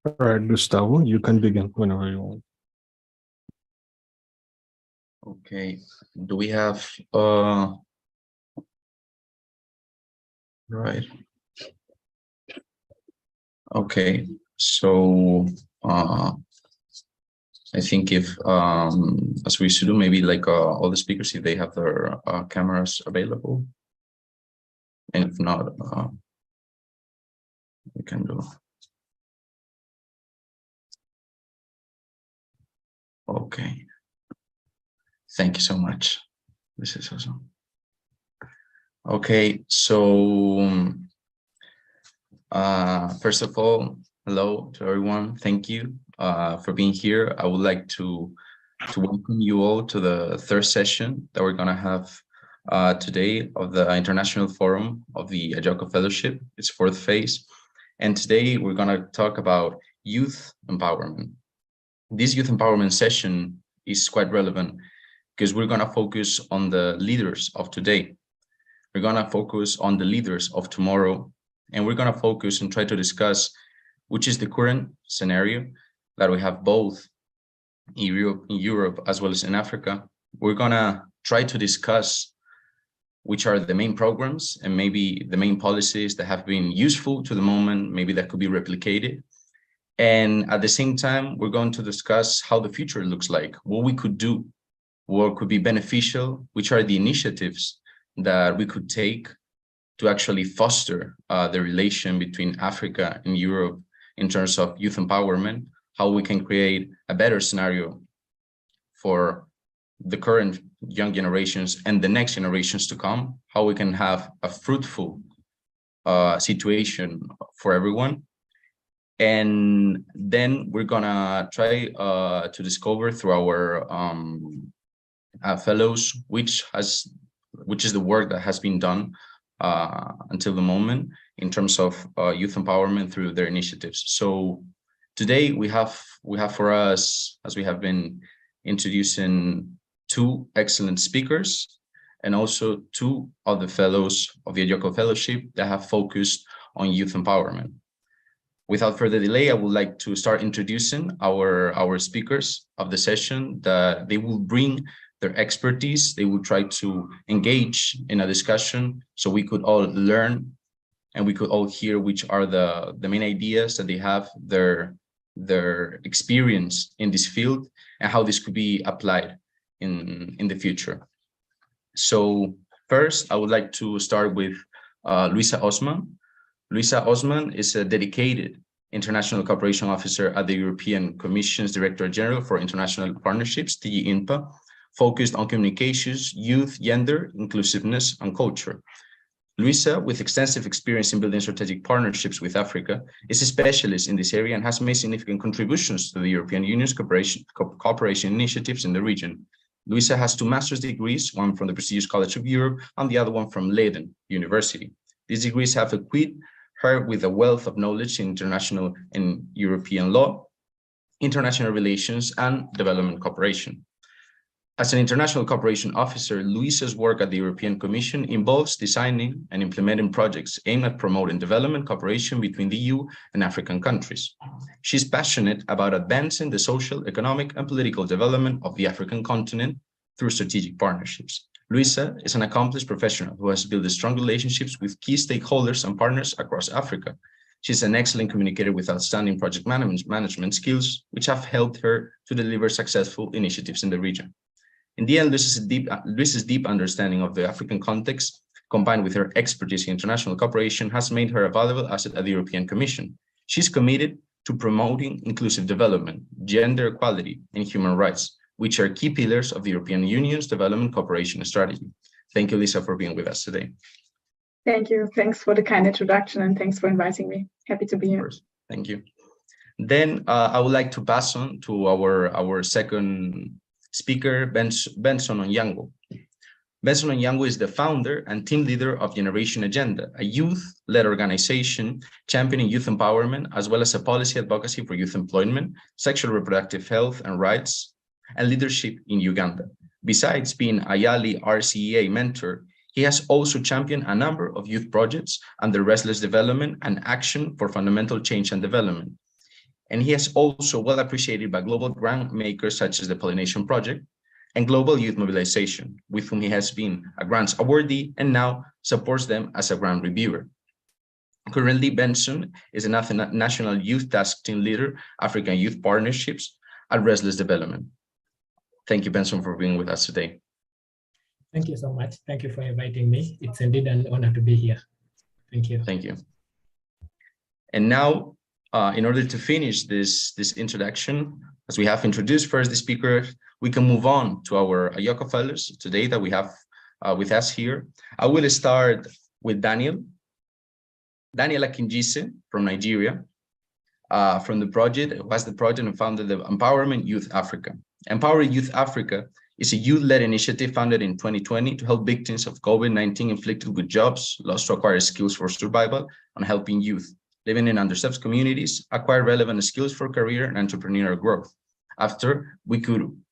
All right, Gustavo, you can begin whenever you want. Okay, do we have right? Okay, so I think if as we should do, maybe like all the speakers, if they have their cameras available, and if not, we can do. Okay, thank you so much. This is awesome. Okay, so first of all, hello to everyone. Thank you for being here. I would like to welcome you all to the third session that we're gonna have today of the International Forum of the Ayoka Fellowship, its fourth phase. And today we're gonna talk about youth empowerment. This youth empowerment session is quite relevant because we're gonna focus on the leaders of today. We're gonna focus on the leaders of tomorrow, and we're gonna focus and try to discuss which is the current scenario that we have both in Europe as well as in Africa. We're gonna try to discuss which are the main programs and maybe the main policies that have been useful to the moment, maybe that could be replicated. And at the same time, we're going to discuss how the future looks like, what we could do, what could be beneficial, which are the initiatives that we could take to actually foster the relation between Africa and Europe in terms of youth empowerment, how we can create a better scenario for the current young generations and the next generations to come, how we can have a fruitful situation for everyone. And then we're gonna try to discover through our fellows, which is the work that has been done until the moment in terms of youth empowerment through their initiatives. So today we have for us, as we have been introducing, two excellent speakers and also two other fellows of the Ayoka Fellowship that have focused on youth empowerment. Without further delay, I would like to start introducing our speakers of the session, that they will bring their expertise. They will try to engage in a discussion so we could all learn and we could all hear which are the main ideas that they have, their experience in this field, and how this could be applied in the future. So first, I would like to start with Luisa Osman. Luisa Osman is a dedicated international cooperation officer at the European Commission's Director General for International Partnerships, DG INPA, focused on communications, youth, gender, inclusiveness, and culture. Luisa, with extensive experience in building strategic partnerships with Africa, is a specialist in this area and has made significant contributions to the European Union's cooperation initiatives in the region. Luisa has 2 master's degrees, one from the prestigious College of Europe and the other one from Leiden University. These degrees have equipped her with a wealth of knowledge in international and European law, international relations, and development cooperation. As an international cooperation officer, Luisa's work at the European Commission involves designing and implementing projects aimed at promoting development cooperation between the EU and African countries. She's passionate about advancing the social, economic, and political development of the African continent through strategic partnerships. Luisa is an accomplished professional who has built strong relationships with key stakeholders and partners across Africa. She's an excellent communicator with outstanding project management skills, which have helped her to deliver successful initiatives in the region. In the end, Luisa's deep understanding of the African context, combined with her expertise in international cooperation, has made her a valuable asset at the European Commission. She's committed to promoting inclusive development, gender equality, and human rights, which are key pillars of the European Union's development cooperation strategy. Thank you, Lisa, for being with us today. Thank you. Thanks for the kind introduction, and thanks for inviting me. Happy to be here. Thank you. Then I would like to pass on to our second speaker, Benson Onyango. Benson Onyango is the founder and team leader of Generation Agenda, a youth-led organization championing youth empowerment, as well as a policy advocacy for youth employment, sexual reproductive health and rights, and leadership in Uganda. Besides being a YALI RCEA mentor, he has also championed a number of youth projects under Restless Development and Action for Fundamental Change and Development. And he is also well appreciated by global grant makers such as the Pollination Project and Global Youth Mobilization, with whom he has been a grants awardee and now supports them as a grant reviewer. Currently, Benson is a National Youth Task Team Leader, African Youth Partnerships at Restless Development. Thank you, Benson, for being with us today. Thank you so much. Thank you for inviting me. It's indeed an honor to be here. Thank you. Thank you. And now, in order to finish this introduction, as we have introduced first the speaker, we can move on to our Ayoka fellows today that we have with us here. I will start with Daniel Akinjise from Nigeria, from the project, who has the project and founded the Empowerment Youth Africa. Empower Youth Africa is a youth-led initiative founded in 2020 to help victims of COVID-19 inflicted with jobs lost to acquire skills for survival and helping youth living in underserved communities acquire relevant skills for career and entrepreneurial growth. After, we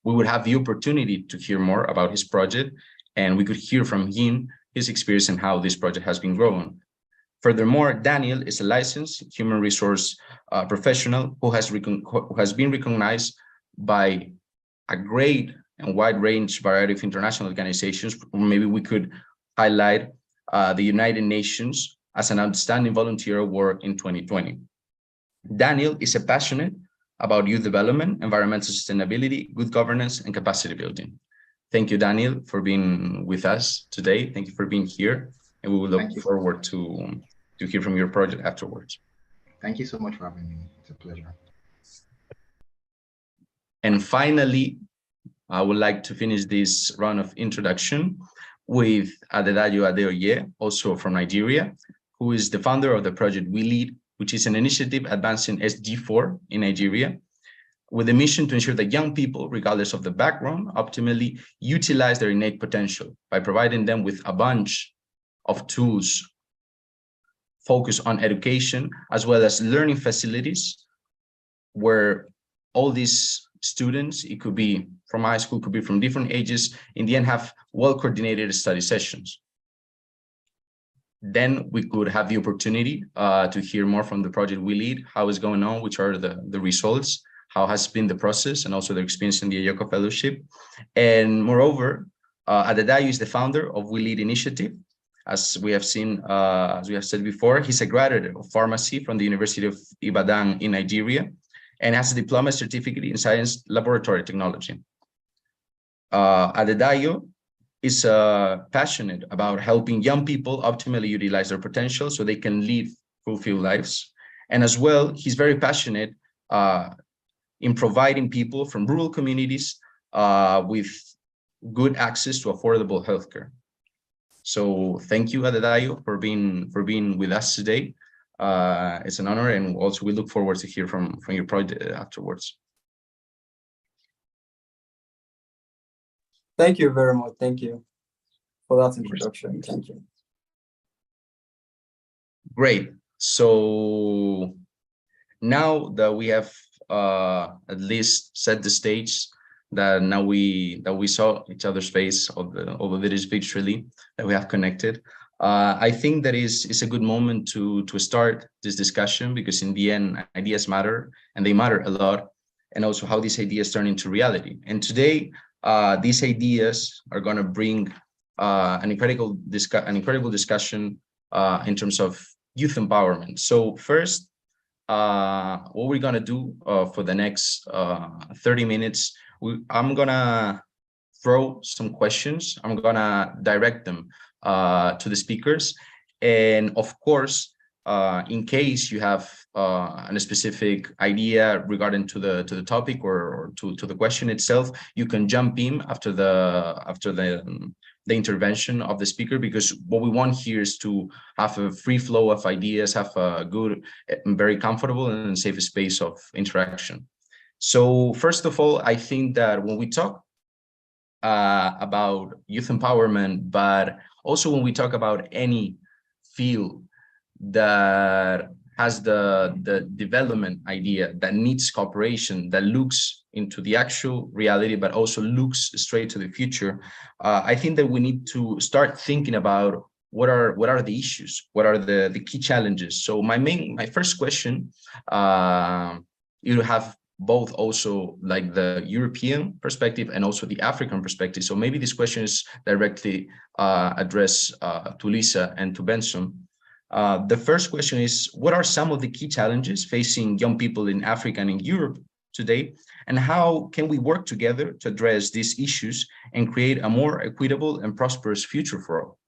would have the opportunity to hear more about his project, and we could hear from him his experience and how this project has been growing. Furthermore, Daniel is a licensed human resource professional who has been recognized by a great and wide range variety of international organizations. Maybe we could highlight the United Nations as an outstanding volunteer award in 2020. Daniel is a passionate about youth development, environmental sustainability, good governance, and capacity building. Thank you, Daniel, for being with us today. Thank you for being here, and we will look forward to hear from your project afterwards. Thank you so much for having me. It's a pleasure. And finally, I would like to finish this round of introduction with Adedayo Adeoye, also from Nigeria, who is the founder of the project We Lead, which is an initiative advancing SG4 in Nigeria, with a mission to ensure that young people, regardless of the background, optimally utilize their innate potential by providing them with a bunch of tools focused on education, as well as learning facilities, where all these students, it could be from high school, could be from different ages, in the end have well-coordinated study sessions. Then we could have the opportunity to hear more from the project We Lead, how it's going on, which are the results, how has been the process, and also their experience in the Ayoka Fellowship. And moreover, Adedayo is the founder of We Lead Initiative. As we have seen, as we have said before, he's a graduate of pharmacy from the University of Ibadan in Nigeria, and has a diploma certificate in science laboratory technology. Adedayo is passionate about helping young people optimally utilize their potential so they can live fulfilled lives. And as well, he's very passionate in providing people from rural communities with good access to affordable healthcare. So thank you, Adedayo, for being with us today. It's an honor, and also we look forward to hear from your project afterwards. Thank you very much. Thank you for that introduction. Thank you. Great. So now that we have at least set the stage, that now we saw each other's face, although it is virtually, that we have connected, I think that is a good moment to start this discussion, because in the end, ideas matter, and they matter a lot, and also how these ideas turn into reality. And today, these ideas are going to bring an incredible discussion in terms of youth empowerment. So first, what we're going to do for the next 30 minutes, I'm going to throw some questions. I'm going to direct them to the speakers. And of course, in case you have a specific idea regarding to the topic or to the question itself, you can jump in after the intervention of the speaker, because what we want here is to have a free flow of ideas, have a good and very comfortable and safe space of interaction. So first of all, I think that when we talk about youth empowerment, but also when we talk about any field that has the development idea that needs cooperation, that looks into the actual reality, but also looks straight to the future, I think that we need to start thinking about what are the issues, what are the key challenges. So my first question you have both also like the European perspective and also the African perspective. So maybe this question is directly addressed to Lisa and to Benson. The first question is, what are some of the key challenges facing young people in Africa and in Europe today? And how can we work together to address these issues and create a more equitable and prosperous future for all?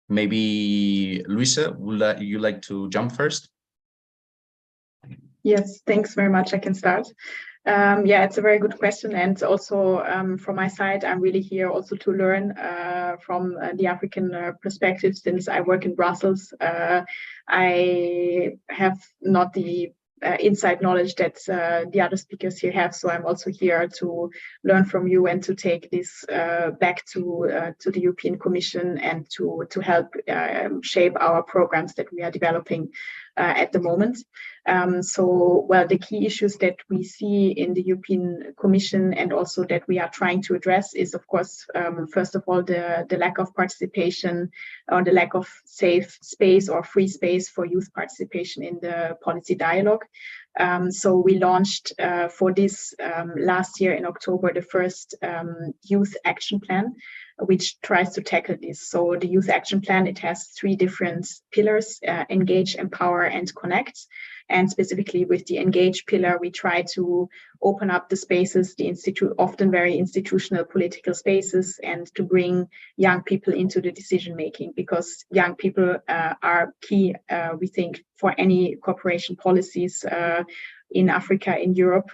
Maybe Luisa, would you like to jump first? Yes, thanks very much. I can start. Yeah, it's a very good question. And also from my side, I'm really here also to learn from the African perspective. Since I work in Brussels, I have not the inside knowledge that the other speakers here have. So I'm also here to learn from you and to take this back to the European Commission and to help shape our programs that we are developing at the moment. So, well, the key issues that we see in the European Commission and also that we are trying to address is, of course, first of all, the lack of participation or the lack of safe space or free space for youth participation in the policy dialogue. So we launched for this last year in October, the first youth action plan, which tries to tackle this. So the youth action plan, it has 3 different pillars: engage, empower, and connect. And specifically with the engage pillar, we try to open up the spaces, the often very institutional political spaces, and to bring young people into the decision making, because young people are key, we think, for any cooperation policies in Africa, in Europe.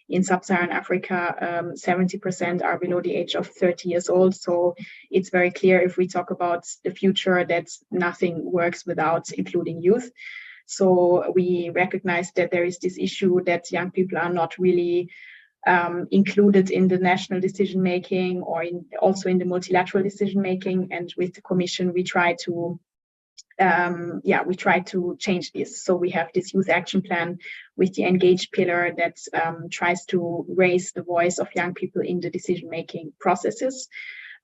In sub-Saharan Africa, 70% are below the age of 30 years old. So it's very clear, if we talk about the future, that nothing works without including youth. So we recognize that there is this issue that young people are not really included in the national decision making or also in the multilateral decision making. And with the Commission, we try to change this. So we have this youth action plan with the engage pillar that tries to raise the voice of young people in the decision making processes.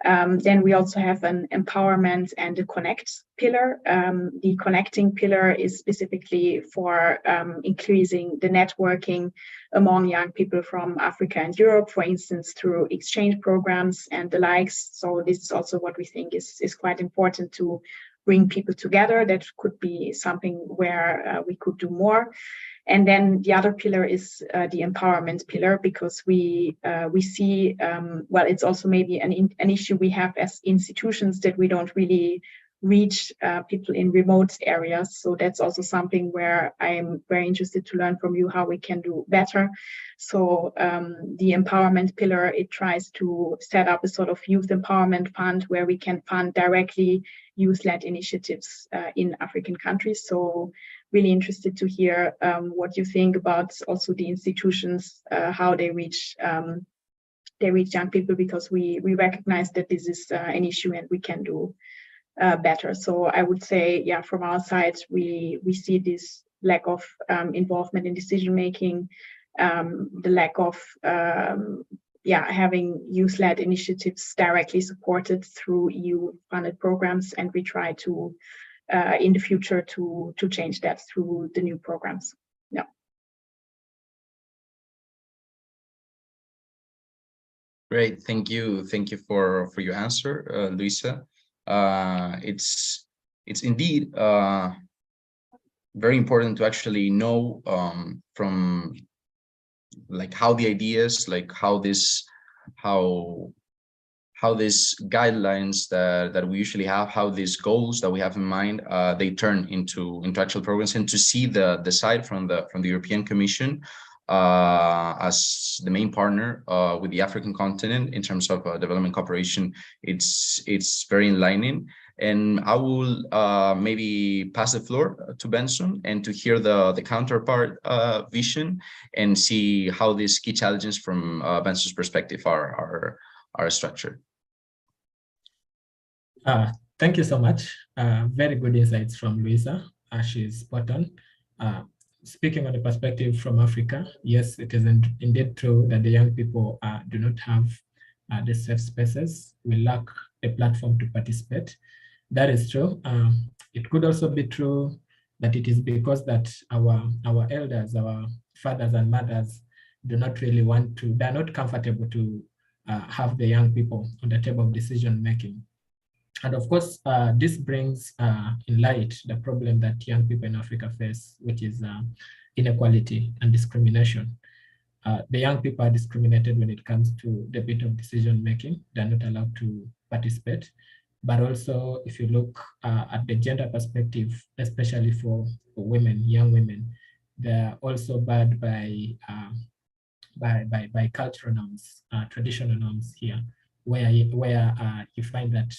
Then we also have an empowerment and a connect pillar. The connecting pillar is specifically for increasing the networking among young people from Africa and Europe, for instance, through exchange programs and the likes. So this is also what we think is quite important, to bring people together. That could be something where we could do more. And then the other pillar is the empowerment pillar, because we see, well, it's also maybe an issue we have as institutions, that we don't really reach people in remote areas. So that's also something where I'm very interested to learn from you how we can do better. So the empowerment pillar, it tries to set up a sort of youth empowerment fund where we can fund directly youth-led initiatives in African countries. So really interested to hear what you think about also the institutions, how they reach young people, because we recognize that this is an issue and we can do better. So I would say, yeah, from our side, we see this lack of involvement in decision making, the lack of having youth-led initiatives directly supported through EU-funded programs, and we try to in the future to change that through the new programs. Yeah. Great, thank you for your answer, Luisa. It's indeed very important to actually know from like how the ideas, like how these guidelines that we usually have, how these goals that we have in mind, they turn into actual programs, and to see the side from the European Commission as the main partner with the African continent in terms of development cooperation, it's very enlightening. And I will maybe pass the floor to Benson and to hear the counterpart vision and see how these key challenges from Benson's perspective are structured. Thank you so much. Very good insights from Luisa. She's spot on. Speaking on the perspective from Africa, yes, it is indeed true that the young people do not have the safe spaces. We lack a platform to participate. That is true. It could also be true that it is because that our elders, our fathers and mothers do not really want to, they're not comfortable to have the young people on the table of decision making. And of course, this brings in light the problem that young people in Africa face, which is inequality and discrimination. The young people are discriminated when it comes to the bit of decision making. They're not allowed to participate. But also, if you look at the gender perspective, especially for women, young women, they're also barred by cultural norms, traditional norms here, where you find that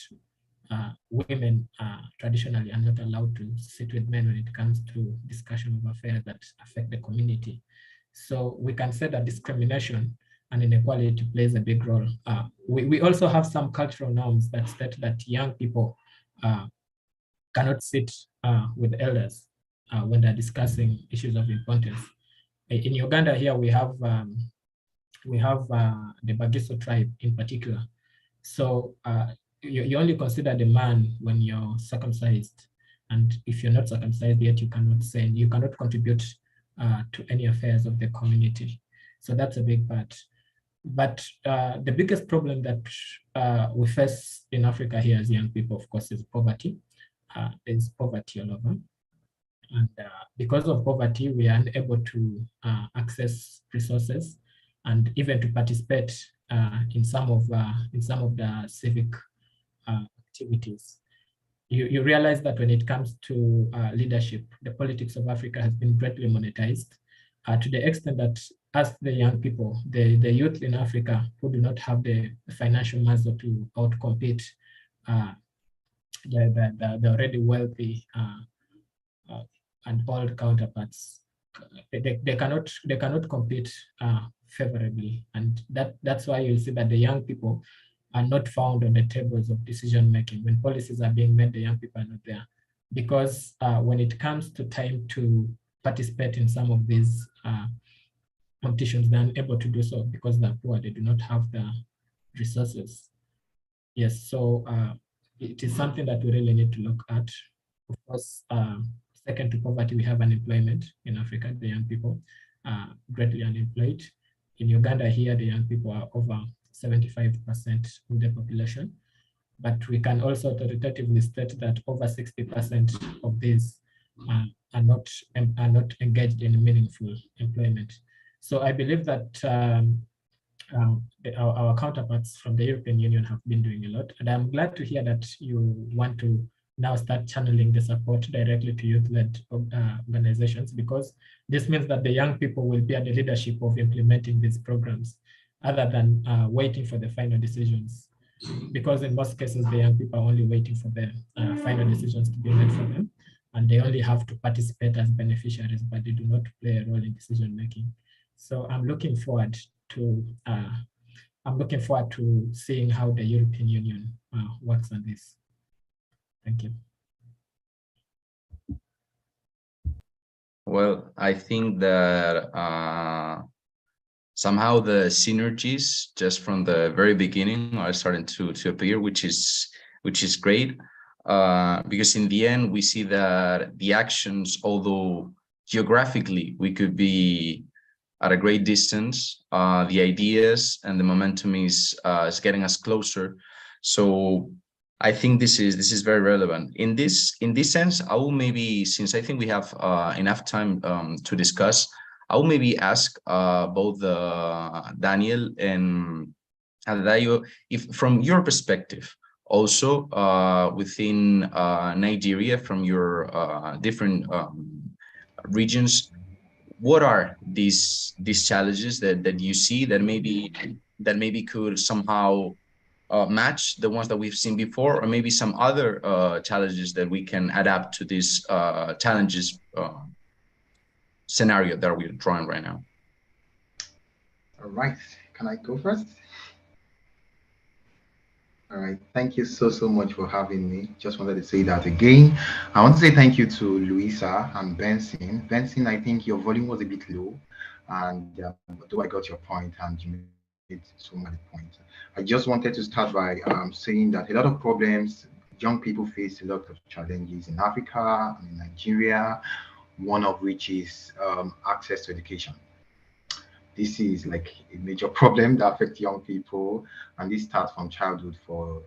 women traditionally are not allowed to sit with men when it comes to discussion of affairs that affect the community. So we can say that discrimination and inequality plays a big role. We also have some cultural norms that state that young people cannot sit with elders when they're discussing issues of importance. In Uganda here, we have the Bagiso tribe in particular. So you only consider the man when you're circumcised. And if you're not circumcised yet, you cannot contribute to any affairs of the community. So that's a big part. But the biggest problem that we face in Africa here as young people, of course, is poverty. There's poverty all over. And because of poverty, we are unable to access resources and even to participate in some of the civic activities. You realize that when it comes to leadership, the politics of Africa has been greatly monetized to the extent that as the young people, the youth in Africa who do not have the financial muscle to outcompete the already wealthy and old counterparts, they cannot compete favorably, and that's why you'll see that the young people are not found on the tables of decision making. When policies are being made, the young people are not there, because when it comes to time to participate in some of these competitions, they're unable to do so because they're poor. They do not have the resources. Yes, so it is something that we really need to look at. Of course, second to poverty, we have unemployment in Africa. The young people are greatly unemployed. In Uganda here, the young people are over 75% of the population. But we can also authoritatively state that over 60% of these are not engaged in meaningful employment. So I believe that our counterparts from the European Union have been doing a lot. And I'm glad to hear that you want to now start channeling the support directly to youth-led organizations, because this means that the young people will be at the leadership of implementing these programs other than waiting for the final decisions. Because in most cases, the young people are only waiting for the final decisions to be made for them, and they only have to participate as beneficiaries, but they do not play a role in decision making. So I'm looking forward to seeing how the European Union works on this. Thank you. Well, I think that somehow the synergies just from the very beginning are starting to appear, which is great, because in the end we see that the actions, although geographically we could be at a great distance, the ideas and the momentum is getting us closer. So I think this is very relevant. In this sense, I will maybe, since I think we have enough time to discuss, I will maybe ask both Daniel and Adayo, if from your perspective, also within Nigeria, from your different regions, what are these challenges that you see that maybe could somehow match the ones that we've seen before, or maybe some other challenges that we can adapt to these challenges scenario that we're drawing right now? All right. Can I go first? All right. Thank you so much for having me. Just wanted to say that again. I want to say thank you to Louisa and Benson. Benson, I think your volume was a bit low, and though I got your point and you made so many points, I just wanted to start by saying that a lot of problems young people face a lot of challenges in Africa and in Nigeria, one of which is access to education. This is like a major problem that affects young people, and this starts from childhood for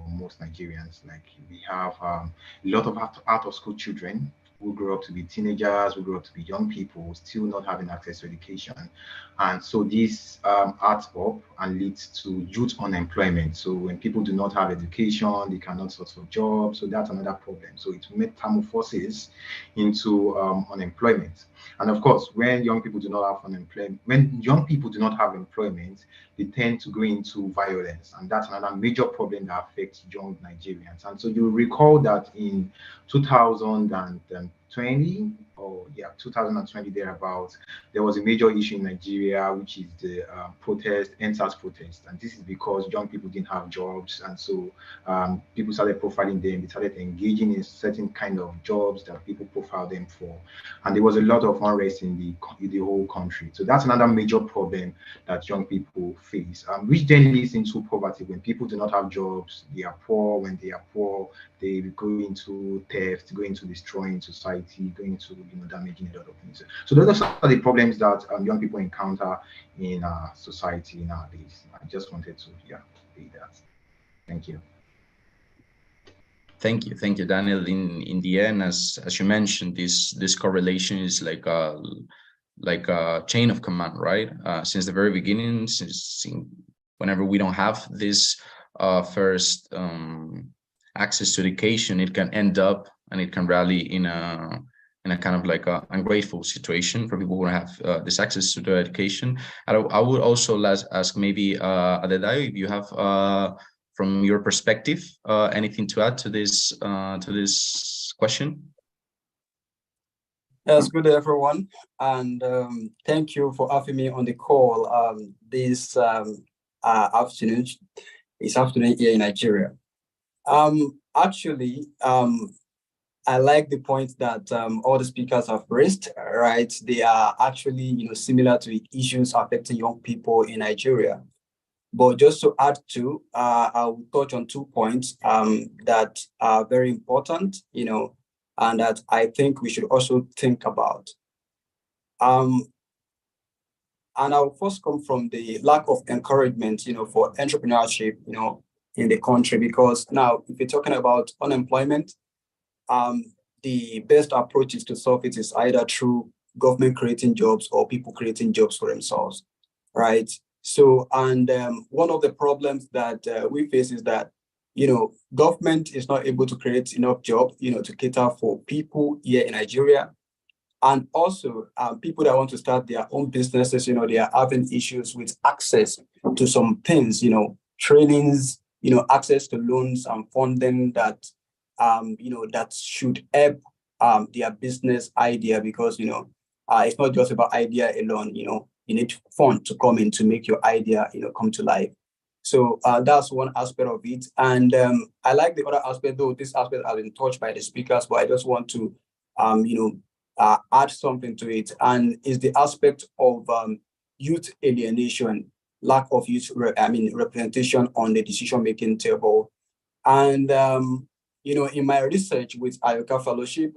most Nigerians. Like we have a lot of out of school children who grow up to be teenagers, who grow up to be young people, still not having access to education, and so this adds up and leads to youth unemployment. So when people do not have education, they cannot source for jobs. So that's another problem. So it metamorphoses into unemployment. And of course, when young people do not have unemployment, when young people do not have employment, they tend to go into violence. And that's another major problem that affects young Nigerians. And so you recall that in 2020, or yeah, 2020 thereabouts, there was a major issue in Nigeria, which is the protest, NSAS protest. And this is because young people didn't have jobs. And so people started profiling them. They started engaging in certain kind of jobs that people profile them for. And there was a lot of unrest in the whole country. So that's another major problem that young people face, which then leads into poverty. When people do not have jobs, they are poor. When they are poor, they go into theft, go into destroying society, go into damaging a lot of things. So those are the problems that young people encounter in society nowadays. I just wanted to say that. Thank you. Thank you, Daniel. In the end, as you mentioned, this correlation is like a chain of command, right? Since the very beginning, whenever we don't have this first access to education, it can end up and it can rally in a kind of like a ungrateful situation for people who have this access to the education. I would also ask maybe Adedayo, if you have from your perspective anything to add to this question. Yes, good day, everyone, and thank you for having me on the call this afternoon. It's afternoon here in Nigeria. Actually, I like the point that all the speakers have raised. Right, they are actually similar to issues affecting young people in Nigeria. But just to add to, I will touch on 2 points that are very important, and that I think we should also think about. And I'll first come from the lack of encouragement, for entrepreneurship, in the country, because now if you're talking about unemployment, the best approach is to solve it is either through government creating jobs or people creating jobs for themselves, right? So, and one of the problems that we face is that, government is not able to create enough jobs, to cater for people here in Nigeria. And also people that want to start their own businesses, they are having issues with access to some things, trainings, access to loans and funding that, that should help their business idea, because, it's not just about idea alone, you need fund to come in to make your idea, come to life. So that's one aspect of it. And I like the other aspect, though this aspect has been touched by the speakers, but I just want to, add something to it. And is the aspect of youth alienation, lack of youth, representation on the decision-making table. And, in my research with Ayoka Fellowship,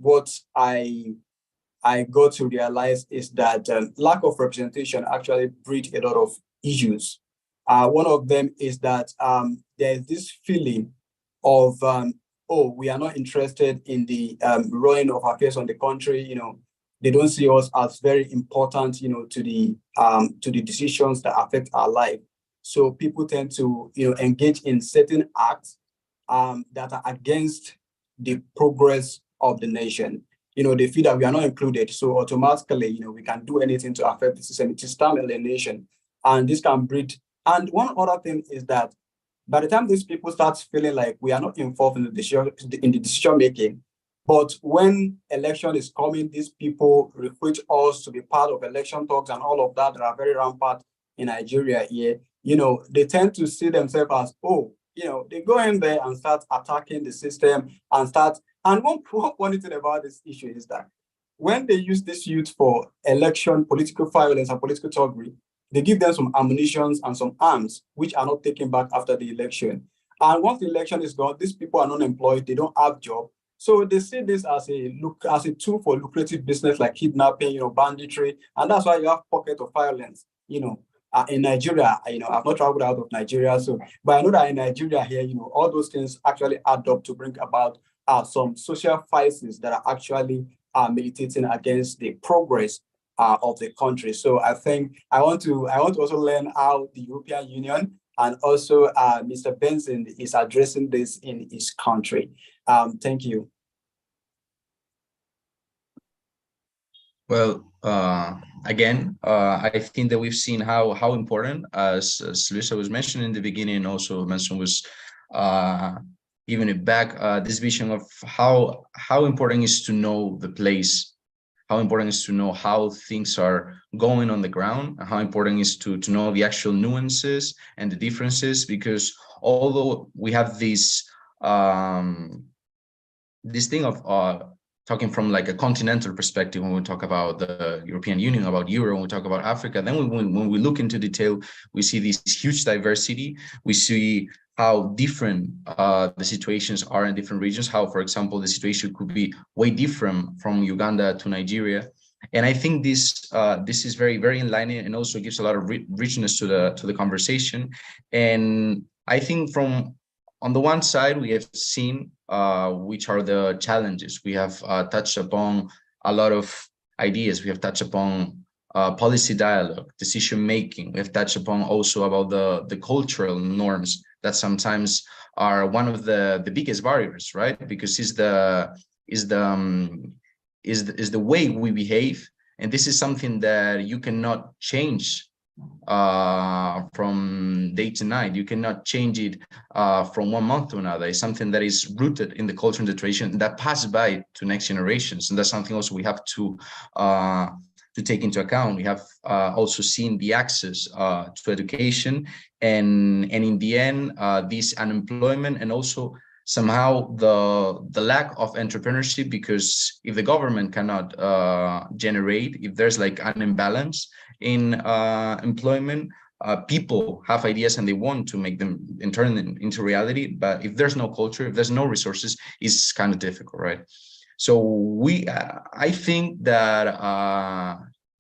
what I got to realize is that lack of representation actually breeds a lot of issues. One of them is that there's this feeling of, we are not interested in the running of affairs on the country. They don't see us as very important, to the decisions that affect our life. So people tend to, engage in certain acts that are against the progress of the nation. They feel that we are not included. So automatically, we can do anything to affect the system. It is time alienation. And this can breed. And one other thing is that by the time these people start feeling like we are not involved in the decision making, but when election is coming, these people recruit us to be part of election talks and all of that are very rampant in Nigeria here. They tend to see themselves as, they go in there and start attacking the system and start. And one funny thing about this issue is that when they use this youth for election, political violence, and political thuggery, they give them some ammunitions and some arms, which are not taken back after the election. And once the election is gone, these people are unemployed, they don't have job. So they see this as a tool for lucrative business like kidnapping, banditry, and that's why you have pockets of violence, in Nigeria. I've not traveled out of Nigeria, but I know that in Nigeria here, all those things actually add up to bring about some social crises that are actually militating against the progress of the country. So I think I want to also learn how the European Union and also Mr. Benson is addressing this in his country. Thank you. Well, again, I think that we've seen how important, as Luisa was mentioning in the beginning, also mentioned was giving it back, this vision of how important is to know the place, how important is to know how things are going on the ground, how important is to know the actual nuances and the differences, because although we have this thing of talking from like a continental perspective when we talk about the European Union, about Euro, when we talk about Africa, then when we look into detail, we see this huge diversity. We see how different the situations are in different regions, how, for example, the situation could be way different from Uganda to Nigeria. And I think this is very, very in line, and also gives a lot of richness to the conversation. And I think on the one side, we have seen which are the challenges. We have touched upon a lot of ideas. We have touched upon policy dialogue, decision making. We have touched upon also about the cultural norms that sometimes are one of the biggest barriers, right? Because is the way we behave, and this is something that you cannot change from day to night. You cannot change it from one month to another. It's something that is rooted in the culture and the tradition that pass by to next generations, and that's something also we have to take into account. We have also seen the access to education, and in the end, this unemployment, and also somehow the lack of entrepreneurship, because if the government cannot generate, if there's like an imbalance in employment, people have ideas and they want to make them and turn them into reality. But if there's no culture, if there's no resources, it's kind of difficult, right? So I think that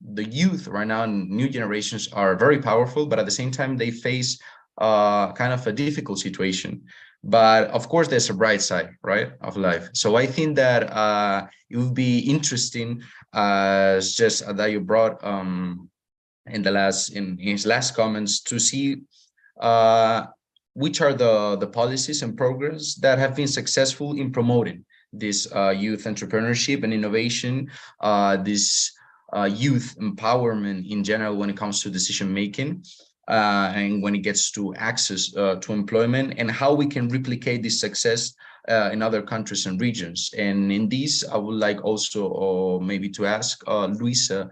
the youth right now, new generations, are very powerful, but at the same time, they face kind of a difficult situation. But of course, there's a bright side, right, of life. So I think that it would be interesting, just that you brought in his last comments, to see which are the policies and programs that have been successful in promoting this youth entrepreneurship and innovation, this youth empowerment in general when it comes to decision making, and when it gets to access to employment, and how we can replicate this success in other countries and regions. And in this, I would like also maybe to ask Luisa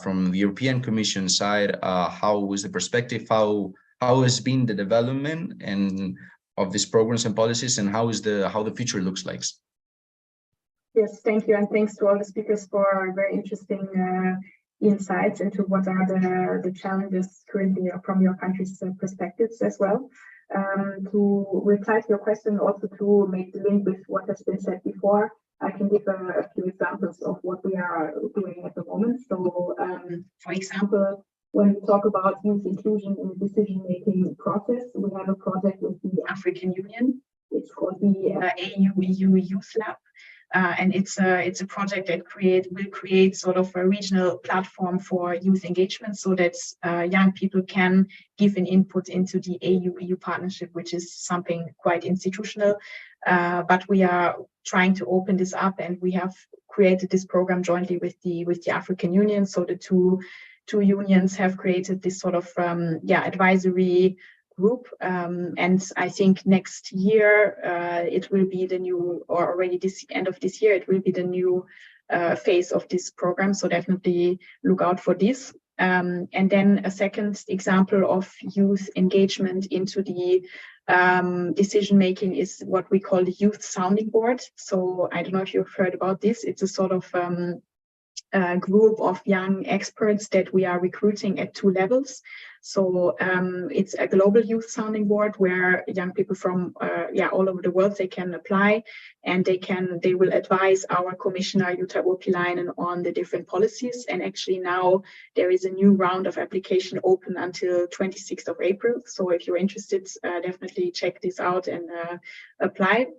from the European Commission side, how is the perspective, how has been the development and of these programs and policies, and how the future looks like? Yes, thank you, and thanks to all the speakers for very interesting insights into what are the challenges currently from your country's perspectives as well. To reply to your question, also to make the link with what has been said before, I can give a few examples of what we are doing at the moment. So, for example, when we talk about youth inclusion in the decision-making process, we have a project with the African Union. It's called the AU-EU Youth Lab. And it's a project that will create sort of a regional platform for youth engagement, so that young people can give an input into the AU-EU partnership, which is something quite institutional. But we are trying to open this up, and we have created this program jointly with the African Union. So the two unions have created this sort of advisory group, and I think next year it will be the new, or already this end of this year, it will be the new phase of this program. So definitely look out for this. And then a second example of youth engagement into the decision making is what we call the Youth Sounding Board. So I don't know if you've heard about this. It's a sort of group of young experts that we are recruiting at 2 levels. So it's a global youth sounding board where young people from all over the world, they can apply, and they will advise our commissioner Jutta Urpilainen on the different policies. And actually now there is a new round of application open until 26th of April. So if you're interested, definitely check this out and apply.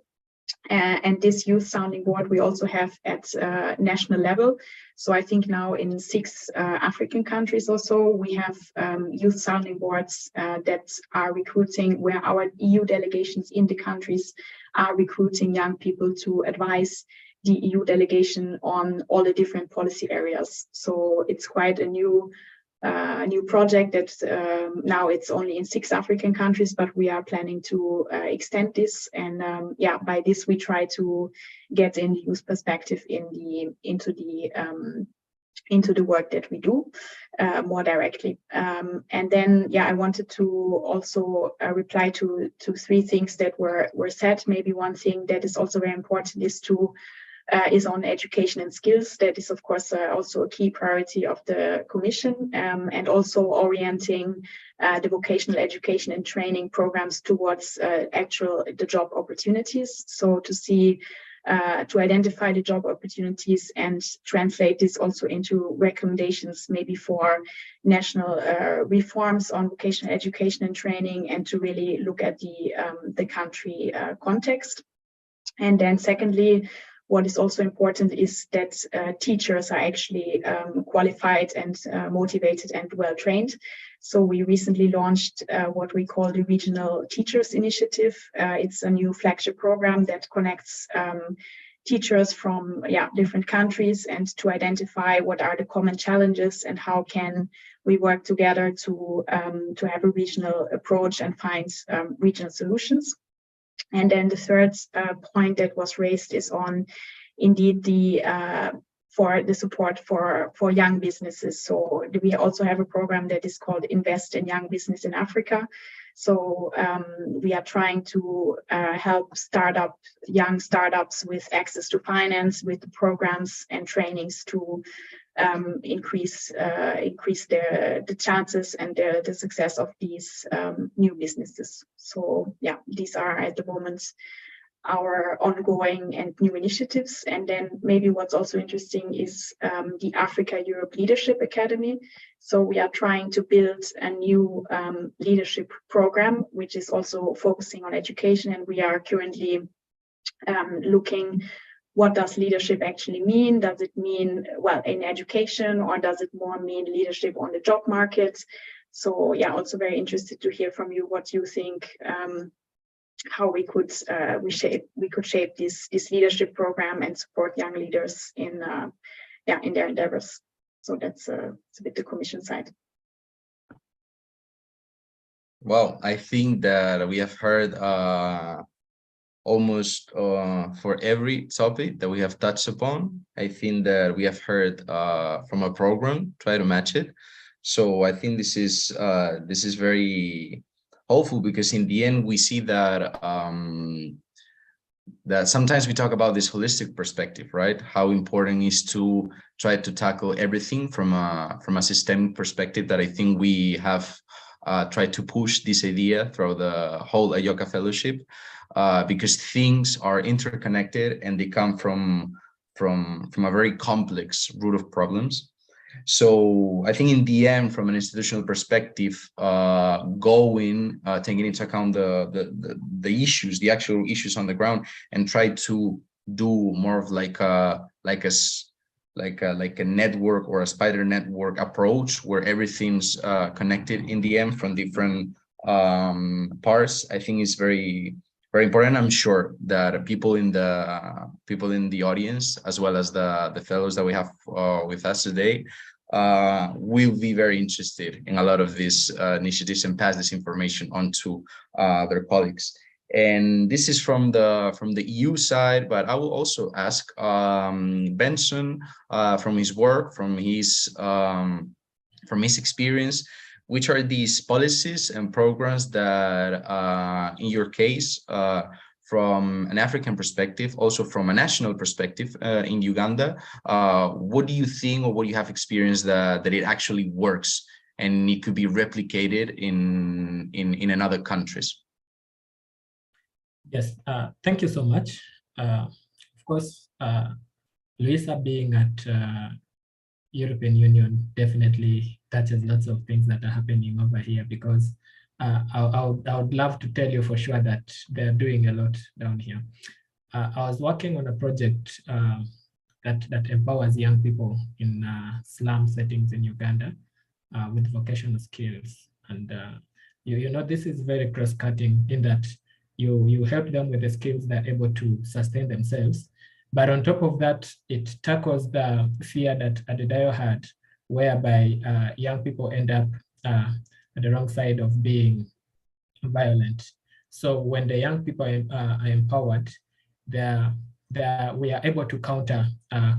And this youth sounding board we also have at national level. So I think now in 6 African countries or so, we have youth sounding boards that are recruiting, where our EU delegations in the countries are recruiting young people to advise the EU delegation on all the different policy areas. So it's quite a new project that now it's only in 6 African countries, but we are planning to extend this. And by this we try to get in the youth perspective into the work that we do more directly. And then I wanted to also reply to 3 things that were said. Maybe one thing that is also very important is on education and skills. That is, of course, also a key priority of the Commission, and also orienting the vocational education and training programs towards the job opportunities. So to identify the job opportunities and translate this also into recommendations, maybe for national reforms on vocational education and training, and to really look at the country context. And then secondly, what is also important is that teachers are actually qualified and motivated and well trained. So we recently launched what we call the Regional Teachers Initiative. It's a new flagship program that connects teachers from different countries, and to identify what are the common challenges and how can we work together to have a regional approach and find regional solutions. And then the third point that was raised is on indeed for the support for young businesses. So we also have a program that is called Invest in Young Business in Africa. So we are trying to help young startups with access to finance, with the programs and trainings to increase the chances and the success of these new businesses. So these are at the moment our ongoing and new initiatives. And then maybe what's also interesting is the Africa Europe Leadership Academy. So we are trying to build a new leadership program, which is also focusing on education. And we are currently looking, what does leadership actually mean? Does it mean, in education, or does it more mean leadership on the job market? So also very interested to hear from you what you think, how we could shape this leadership program and support young leaders in their endeavors. So that's a bit the Commission side. Well, I think that we have heard almost for every topic that we have touched upon. I think that we have heard from a program, try to match it. So I think this is very hopeful, because in the end we see that that sometimes we talk about this holistic perspective, right? How important is to try to tackle everything from a systemic perspective. That I think we have tried to push this idea through the whole Ayoka Fellowship, because things are interconnected and they come from a very complex root of problems. So I think in the end, from an institutional perspective, taking into account the issues, the actual issues on the ground, and try to do more of like a network or a spider network approach, where everything's connected in the end from different parts, I think is very, very important. I'm sure that people in the audience, as well as the fellows that we have with us today, will be very interested in a lot of these initiatives and pass this information on to their colleagues. And this is from the EU side, but I will also ask Benson, from his work, from his experience, which are these policies and programs that, in your case, from an African perspective, also from a national perspective in Uganda, what do you think, or what you have experienced that it actually works and it could be replicated in another countries? Yes, thank you so much. Of course, Luisa being at European Union definitely touches lots of things that are happening over here, because I would love to tell you for sure that they're doing a lot down here. I was working on a project that empowers young people in slum settings in Uganda with vocational skills. And you know, this is very cross-cutting in that you help them with the skills they're able to sustain themselves. But on top of that, it tackles the fear that Adedayo had, whereby young people end up at the wrong side of being violent. So when the young people are empowered, we are able to counter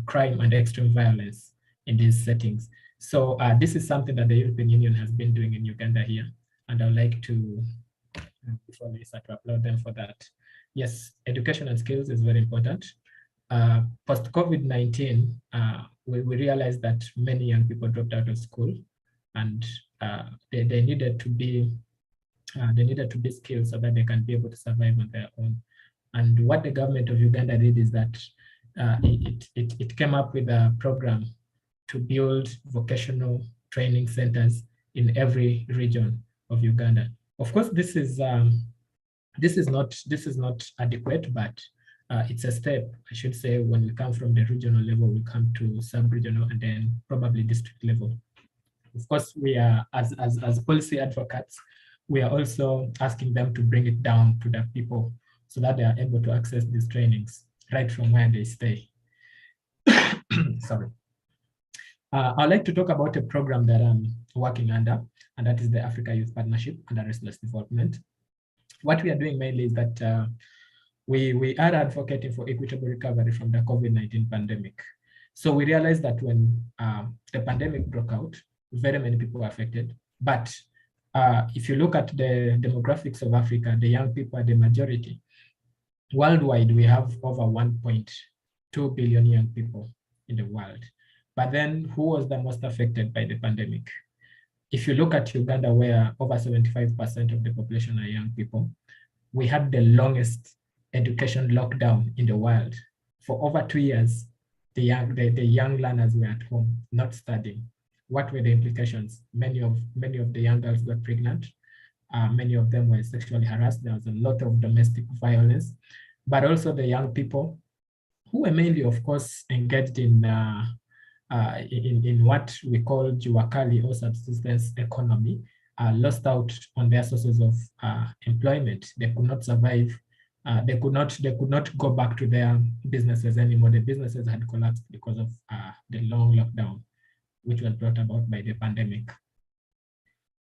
crime and extreme violence in these settings. So this is something that the European Union has been doing in Uganda here, and I'd like to, before Lisa, to applaud them for that. Yes, education and skills is very important. Post-COVID-19, we realized that many young people dropped out of school, and they needed to be skilled so that they can be able to survive on their own. And what the government of Uganda did is that it came up with a program to build vocational training centers in every region of Uganda. Of course, this is not adequate, but it's a step, I should say. When we come from the regional level, we come to sub-regional and then probably district level. Of course, we are, as policy advocates, we are also asking them to bring it down to the people so that they are able to access these trainings right from where they stay. Sorry. I'd like to talk about a program that I'm working under, and that is the Africa Youth Partnership under Restless Development. What we are doing mainly is that we are advocating for equitable recovery from the COVID-19 pandemic. So we realized that when the pandemic broke out, very many people were affected. But if you look at the demographics of Africa, the young people are the majority. Worldwide, we have over 1.2 billion young people in the world. But then who was the most affected by the pandemic? If you look at Uganda, where over 75% of the population are young people, we had the longest education lockdown in the world. For over 2 years, the young learners were at home, not studying. What were the implications? Many of the young girls got pregnant. Many of them were sexually harassed. There was a lot of domestic violence, but also the young people who were mainly, of course, engaged in what we call juakali or subsistence economy, lost out on their sources of employment. They could not survive. They could not go back to their businesses anymore. The businesses had collapsed because of the long lockdown, which was brought about by the pandemic.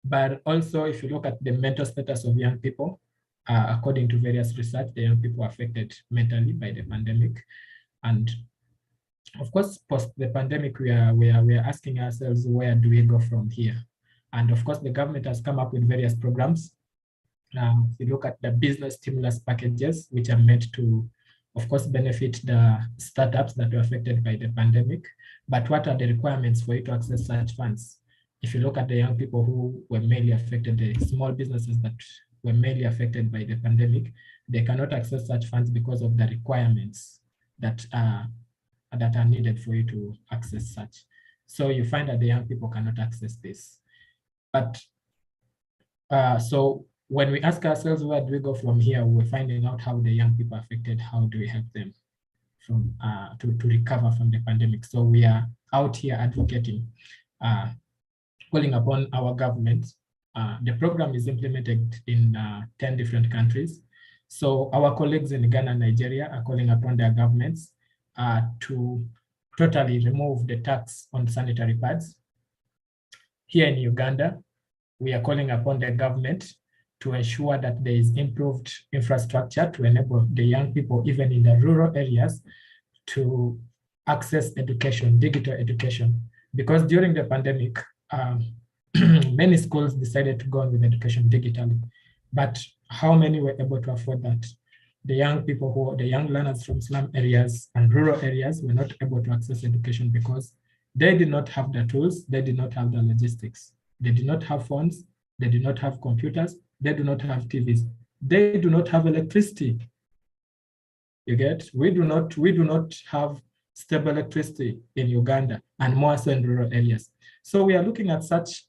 But also, if you look at the mental status of young people, according to various research, the young people are affected mentally by the pandemic. And of course, post the pandemic, we are asking ourselves, where do we go from here? And of course, the government has come up with various programs. If you look at the business stimulus packages, which are meant to, of course, benefit the startups that were affected by the pandemic. But what are the requirements for you to access such funds? If you look at the young people who were mainly affected, the small businesses that were mainly affected by the pandemic, they cannot access such funds because of the requirements that are needed for you to access such. So you find that the young people cannot access this. But so when we ask ourselves, where do we go from here? We're finding out how the young people are affected. How do we help them from to recover from the pandemic? So we are out here advocating, calling upon our government. The program is implemented in 10 different countries. So our colleagues in Ghana and Nigeria are calling upon their governments to totally remove the tax on sanitary pads. Here in Uganda, we are calling upon the government to ensure that there is improved infrastructure to enable the young people, even in the rural areas, to access education, digital education. Because during the pandemic, many schools decided to go on with education digitally, but how many were able to afford that? The young people the young learners from slum areas and rural areas were not able to access education because they did not have the tools, they did not have the logistics. They do not have phones. They do not have computers. They do not have TVs. They do not have electricity. You get? We do not have stable electricity in Uganda, and more so in rural areas. So we are looking at such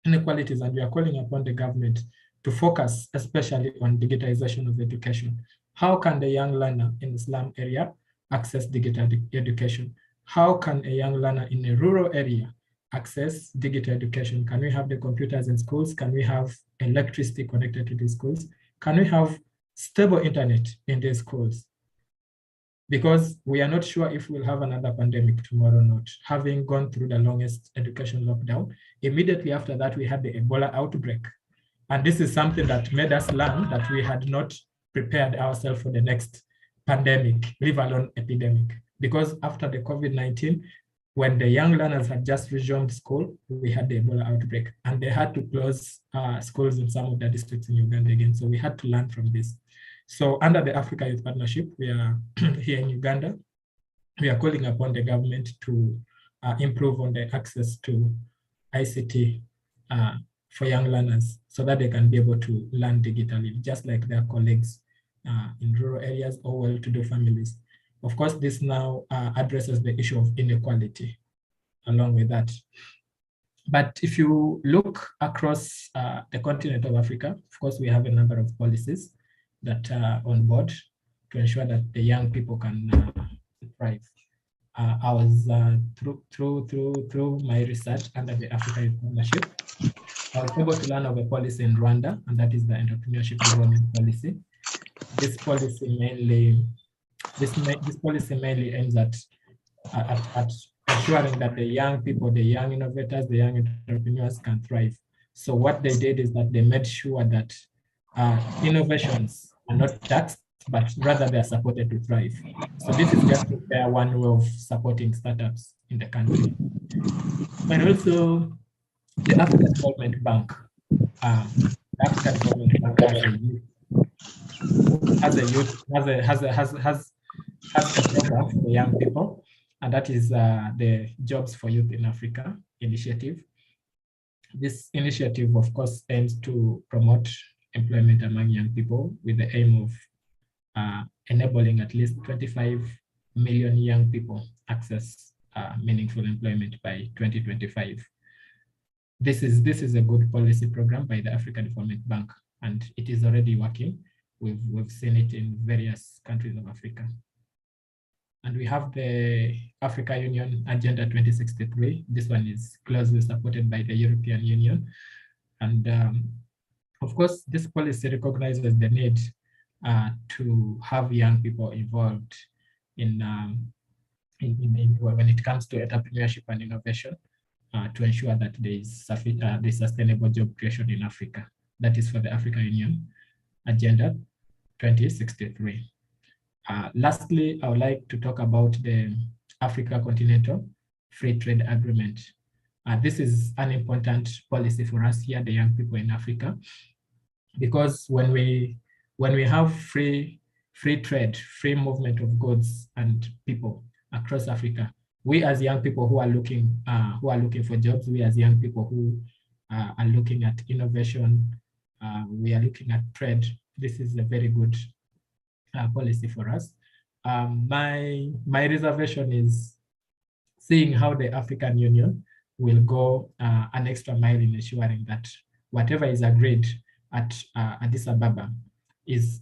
inequalities, and we are calling upon the government to focus especially on digitization of education. How can the young learner in the slum area access digital education? How can a young learner in a rural area access digital education? Can we have the computers in schools? Can we have electricity connected to the schools? Can we have stable internet in these schools? Because we are not sure if we'll have another pandemic tomorrow or not. Having gone through the longest education lockdown, immediately after that, we had the Ebola outbreak. And this is something that made us learn that we had not prepared ourselves for the next pandemic, leave alone epidemic. Because after the COVID-19, when the young learners had just resumed school, we had the Ebola outbreak, and they had to close schools in some of the districts in Uganda again. So we had to learn from this. So under the Africa Youth Partnership, we are here in Uganda. We are calling upon the government to improve on the access to ICT for young learners so that they can be able to learn digitally, just like their colleagues in rural areas or well-to-do families. Of course, this now addresses the issue of inequality along with that. But if you look across the continent of Africa, of course, we have a number of policies that are on board to ensure that the young people can thrive. I was through my research under the Africa Youth Partnership, I was able to learn of a policy in Rwanda, and that is the entrepreneurship development policy. This policy mainly aims at ensuring that the young people, the young innovators, the young entrepreneurs can thrive. So what they did is that they made sure that innovations are not taxed, but rather they are supported to thrive. So this is just one way of supporting startups in the country. And also the African Development Bank. The African Development Bank has a program for young people, and that is the Jobs for Youth in Africa initiative. This initiative, of course, aims to promote employment among young people with the aim of enabling at least 25 million young people access meaningful employment by 2025. This is a good policy program by the African Development Bank, and it is already working. We've seen it in various countries of Africa. And we have the Africa Union Agenda 2063. This one is closely supported by the European Union. And of course, this policy recognizes the need to have young people involved in when it comes to entrepreneurship and innovation to ensure that there is sustainable job creation in Africa. That is for the Africa Union Agenda 2063. Lastly, I would like to talk about the Africa Continental Free Trade Agreement. This is an important policy for us here, the young people in Africa, because when we have free trade, free movement of goods and people across Africa, we as young people who are looking for jobs, we as young people who are looking at innovation, we are looking at trade. This is a very good policy for us. My reservation is seeing how the African Union will go an extra mile in ensuring that whatever is agreed at Addis Ababa is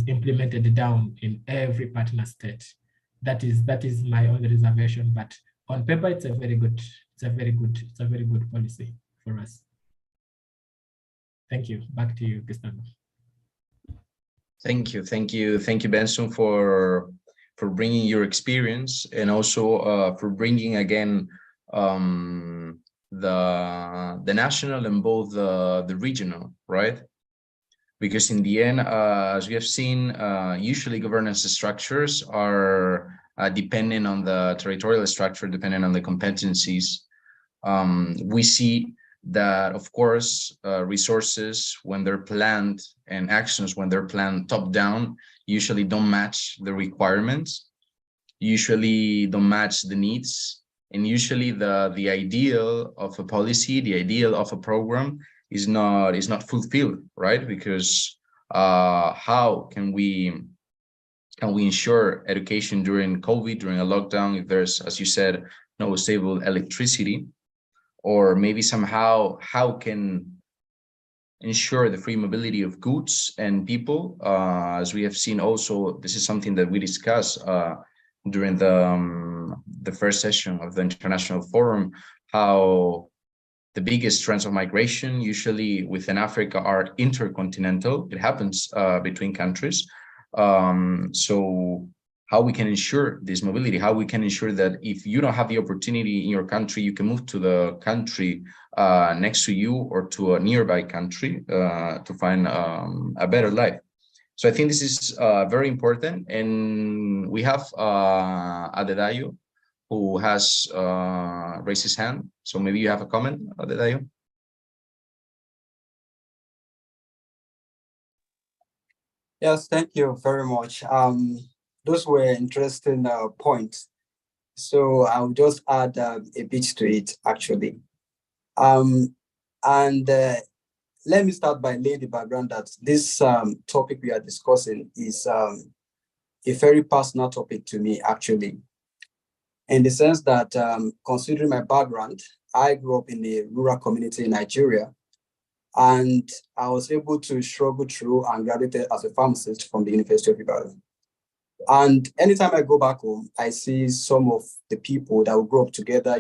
implemented down in every partner state. That is my only reservation, but on paper it's a very good policy for us. Thank you. Back to you, Gustavo. Thank you, Benson, for bringing your experience, and also for bringing again the national and both the regional, right? Because in the end, as we have seen, usually governance structures are dependent on the territorial structure, dependent on the competencies. We see that, of course, resources, when they're planned, and actions, when they're planned top down, usually don't match the requirements, usually don't match the needs And usually the ideal of a policy, the ideal of a program is not fulfilled, right? Because how can we ensure education during COVID, during a lockdown, if there's, as you said, no stable electricity? Or maybe somehow, how can ensure the free mobility of goods and people? As we have seen also, this is something that we discussed during the first session of the International Forum, how the biggest trends of migration usually within Africa are intercontinental. It happens between countries. So how we can ensure this mobility, how we can ensure that if you don't have the opportunity in your country, you can move to the country next to you or to a nearby country to find a better life. So I think this is very important. And we have Adedayo, who has raised his hand. So maybe you have a comment, Adedayo? Yes, thank you very much. Those were interesting points. So I'll just add a bit to it, actually. And let me start by laying the background that this topic we are discussing is a very personal topic to me, actually, in the sense that considering my background, I grew up in a rural community in Nigeria, and I was able to struggle through and graduated as a pharmacist from the University of Ibadan. And anytime I go back home, I see some of the people that will grow up together,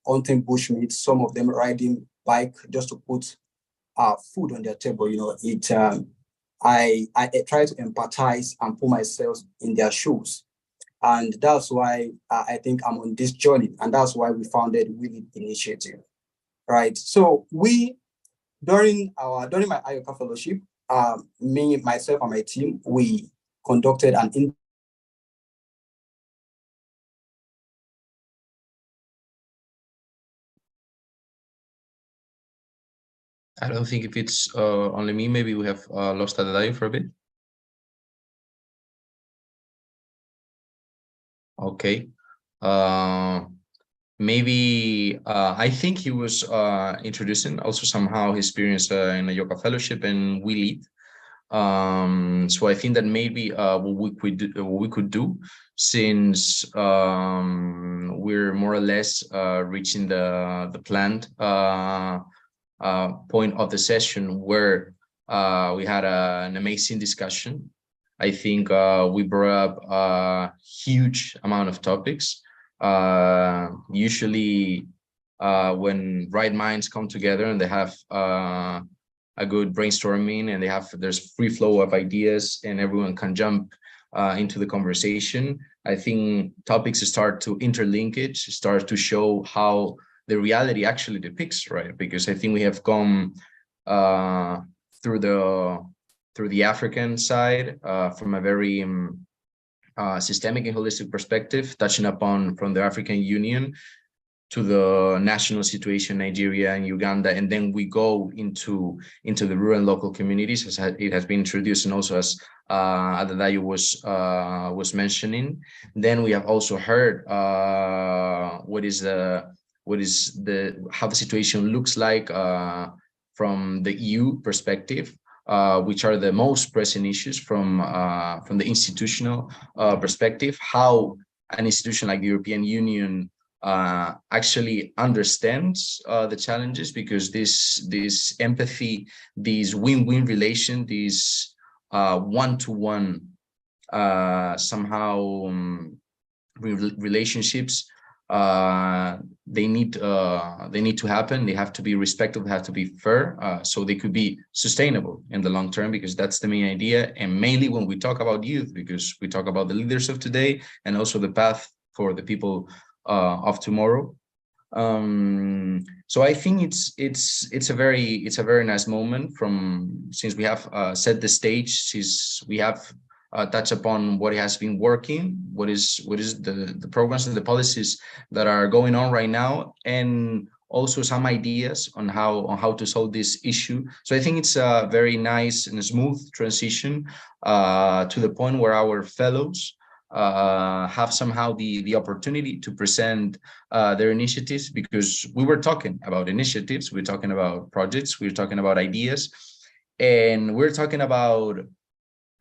hunting bushmeat, some of them riding bike just to put food on their table. I try to empathize and put myself in their shoes. And that's why I think I'm on this journey. And that's why we founded Willy Initiative, right? So during my Ayoka fellowship, me, myself, and my team, we conducted an I don't think if it's only me, maybe we have lost Adedayo for a bit. Okay. Maybe I think he was introducing also somehow his experience in a yoga fellowship, and we lead. So I think that maybe what we could do, since we're more or less reaching the planned point of the session, where we had an amazing discussion. I think we brought up a huge amount of topics. Usually when right minds come together and they have a good brainstorming and there's free flow of ideas and everyone can jump into the conversation, I think topics start to interlinkage, start to show how the reality actually depicts, right? Because I think we have come through the African side from a very systemic and holistic perspective, touching upon from the African Union to the national situation, Nigeria and Uganda, and then we go into the rural and local communities, as it has been introduced, and also as Adedayo was mentioning. Then we have also heard how the situation looks like from the EU perspective, which are the most pressing issues from the institutional perspective, how an institution like the European Union actually understands the challenges, because this empathy, this win-win relation, these one-to-one somehow relationships, they need to happen. They have to be respectful, they have to be fair, so they could be sustainable in the long term, because that's the main idea. And mainly when we talk about youth, because we talk about the leaders of today and also the path for the people of tomorrow. So I think it's a very nice moment, since we have set the stage, since we have touch upon what has been working, what is the programs and the policies that are going on right now, and also some ideas on how to solve this issue. So I think it's a very nice and smooth transition to the point where our fellows have somehow the opportunity to present their initiatives, because we were talking about initiatives, we're talking about projects, we're talking about ideas, and we're talking about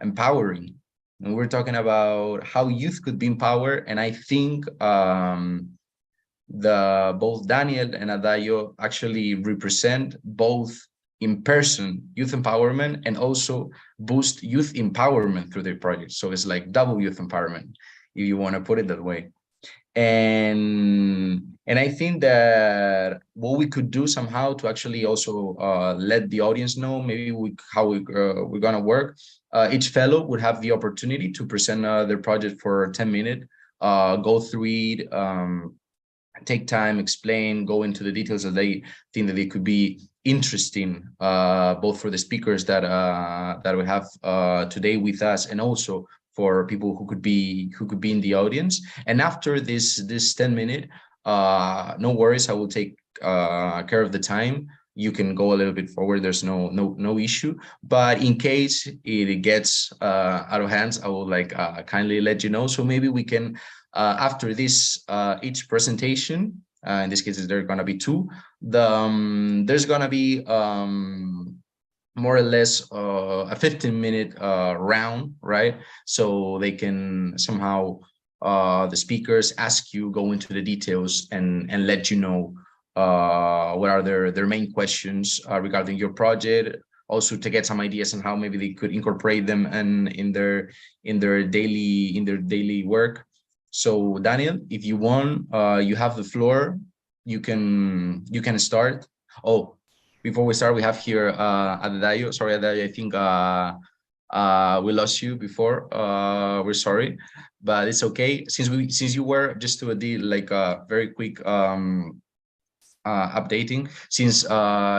empowering, and we're talking about how youth could be empowered. And I think both Daniel and Adayo actually represent both in-person youth empowerment and also boost youth empowerment through their projects. So it's like double youth empowerment, if you want to put it that way. And I think that what we could do somehow to actually also let the audience know maybe how we're gonna work. Each fellow would have the opportunity to present their project for 10 minutes, go through it, take time, explain, go into the details that they think that they could be interesting, both for the speakers that we have today with us, and also for people who could be in the audience. And after this 10-minute, no worries, I will take care of the time. You can go a little bit forward. There's no issue. But in case it gets out of hands, I will kindly let you know. So maybe we can, after this each presentation, in this case there are going to be two, there's going to be more or less a 15-minute round, right? So they can somehow, the speakers ask you, go into the details and let you know what are their main questions regarding your project, also to get some ideas on how maybe they could incorporate them and in their daily work. So Daniel, if you want, you have the floor. You can start. Oh, before we start, we have here Adayo. Sorry, Adayo, I think we lost you before. We're sorry, but it's okay. Since you were, just to do like a very quick updating, since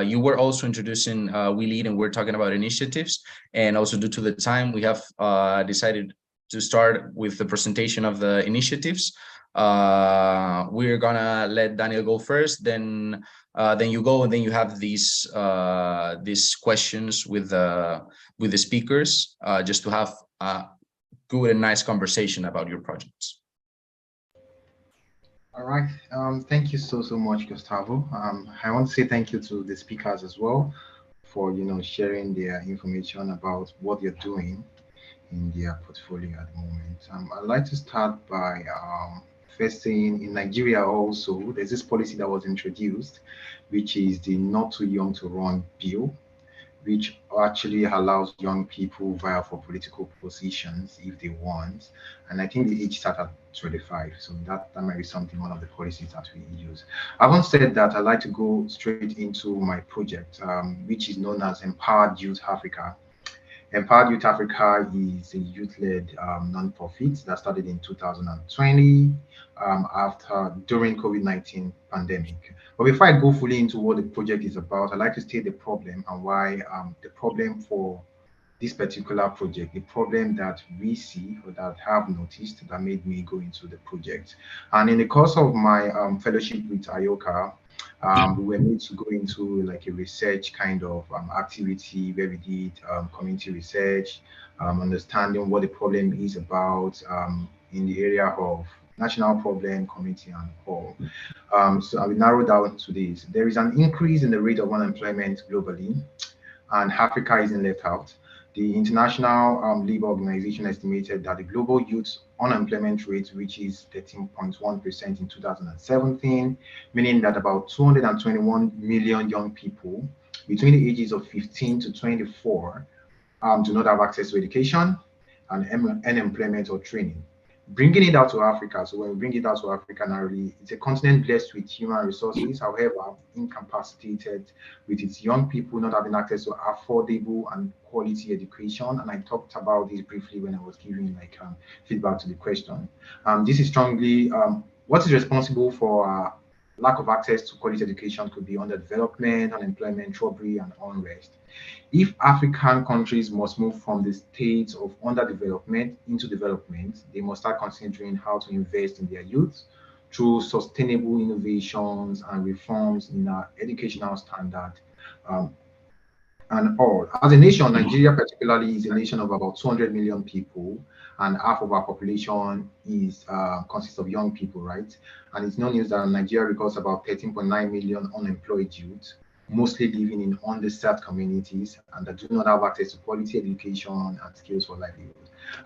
you were also introducing We Lead, and we're talking about initiatives, and also due to the time, we have decided to start with the presentation of the initiatives. We're gonna let Daniel go first, then you go, and then you have these questions with the speakers, just to have a good and nice conversation about your projects. All right. Thank you so much, Gustavo. I want to say thank you to the speakers as well for sharing their information about what you're doing in their portfolio at the moment. I'd like to start by first saying, in Nigeria also, there's this policy that was introduced, which is the Not Too Young to Run bill, which actually allows young people vie for political positions if they want. And I think the age start at 25. So that might be something, one of the policies that we use. Having said that, I'd like to go straight into my project, which is known as Empowered Youth Africa. Empowered Youth Africa is a youth-led non-profit that started in 2020 during COVID-19 pandemic. But before I go fully into what the project is about, I'd like to state the problem and why the problem for this particular project, the problem that we see or that have noticed that made me go into the project. And in the course of my fellowship with Ayoka, we were made to go into like a research kind of activity where we did community research, understanding what the problem is about in the area of national problem, community, and all. So I will narrow down to this. There is an increase in the rate of unemployment globally, and Africa isn't left out. The International Labour Organization estimated that the global youth unemployment rate reaches 13.1% in 2017, meaning that about 221 million young people between the ages of 15 to 24 do not have access to education and unemployment or training. Bringing it out to Africa, so when we bring it out to Africa narrowly, it's a continent blessed with human resources, however, incapacitated with its young people not having access to affordable and quality education. And I talked about this briefly when I was giving feedback to the question. This is strongly what is responsible for lack of access to quality education could be underdevelopment, unemployment, robbery, and unrest. If African countries must move from the state of underdevelopment into development, they must start considering how to invest in their youth through sustainable innovations and reforms in our educational standard. and all. As a nation, Nigeria particularly is a nation of about 200 million people, and half of our population is consists of young people, right? And it's no news that Nigeria records about 13.9 million unemployed youth, mostly living in underserved communities and that do not have access to quality education and skills for livelihood.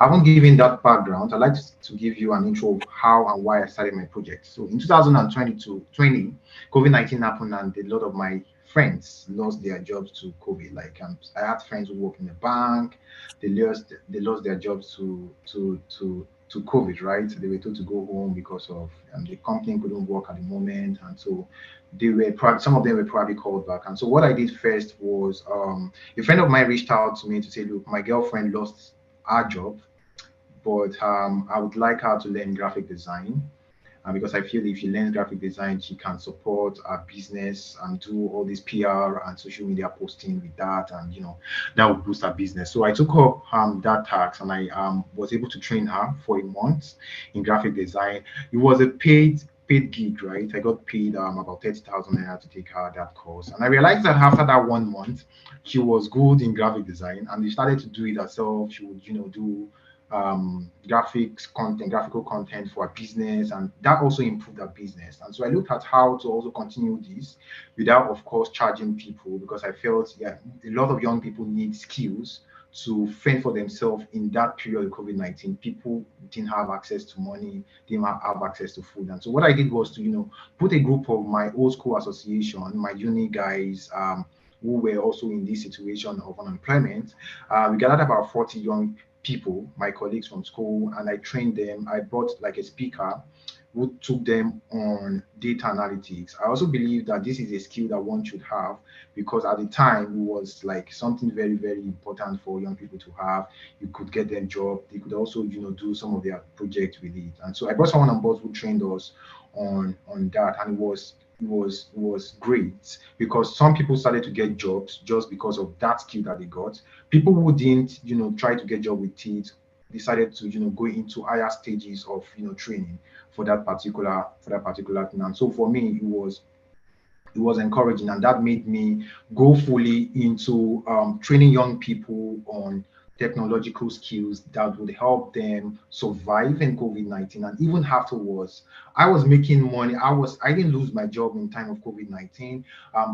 Having given that background, I'd like to give you an intro of how and why I started my project. So in 2020, COVID-19 happened and a lot of my friends lost their jobs to COVID. Like I had friends who work in the bank, they lost their jobs to COVID, right? They were told to go home because of the company couldn't work at the moment, and so some of them were probably called back. And so what I did first was a friend of mine reached out to me to say, look, my girlfriend lost her job, but I would like her to learn graphic design because I feel if she learns graphic design, she can support our business and do all this PR and social media posting with that, and that will boost our business. So I took up that task, and I was able to train her for a month in graphic design. It was a paid gig, right? I got paid about 30,000 naira to take her that course, and I realized that after that 1 month, she was good in graphic design, and she started to do it herself. She would do graphical content for a business, and that also improved our business. And so I looked at how to also continue this without, of course, charging people, because I felt, yeah, a lot of young people need skills to fend for themselves in that period of COVID-19. People didn't have access to money, didn't have access to food. And so what I did was to, put a group of my old school association, my uni guys, who were also in this situation of unemployment. We gathered about 40 young people, my colleagues from school, and I trained them. I brought like a speaker who took them on data analytics. I also believe that this is a skill that one should have, because at the time it was like something very, very important for young people to have. You could get them job. They could also, do some of their projects with it. And so I brought someone on board who trained us on that, and it was great, because some people started to get jobs just because of that skill that they got. People who didn't try to get job with it decided to go into higher stages of training for that particular thing. And so for me, it was encouraging, and that made me go fully into training young people on technological skills that would help them survive in COVID-19. And even afterwards, I was making money. I didn't lose my job in time of COVID-19,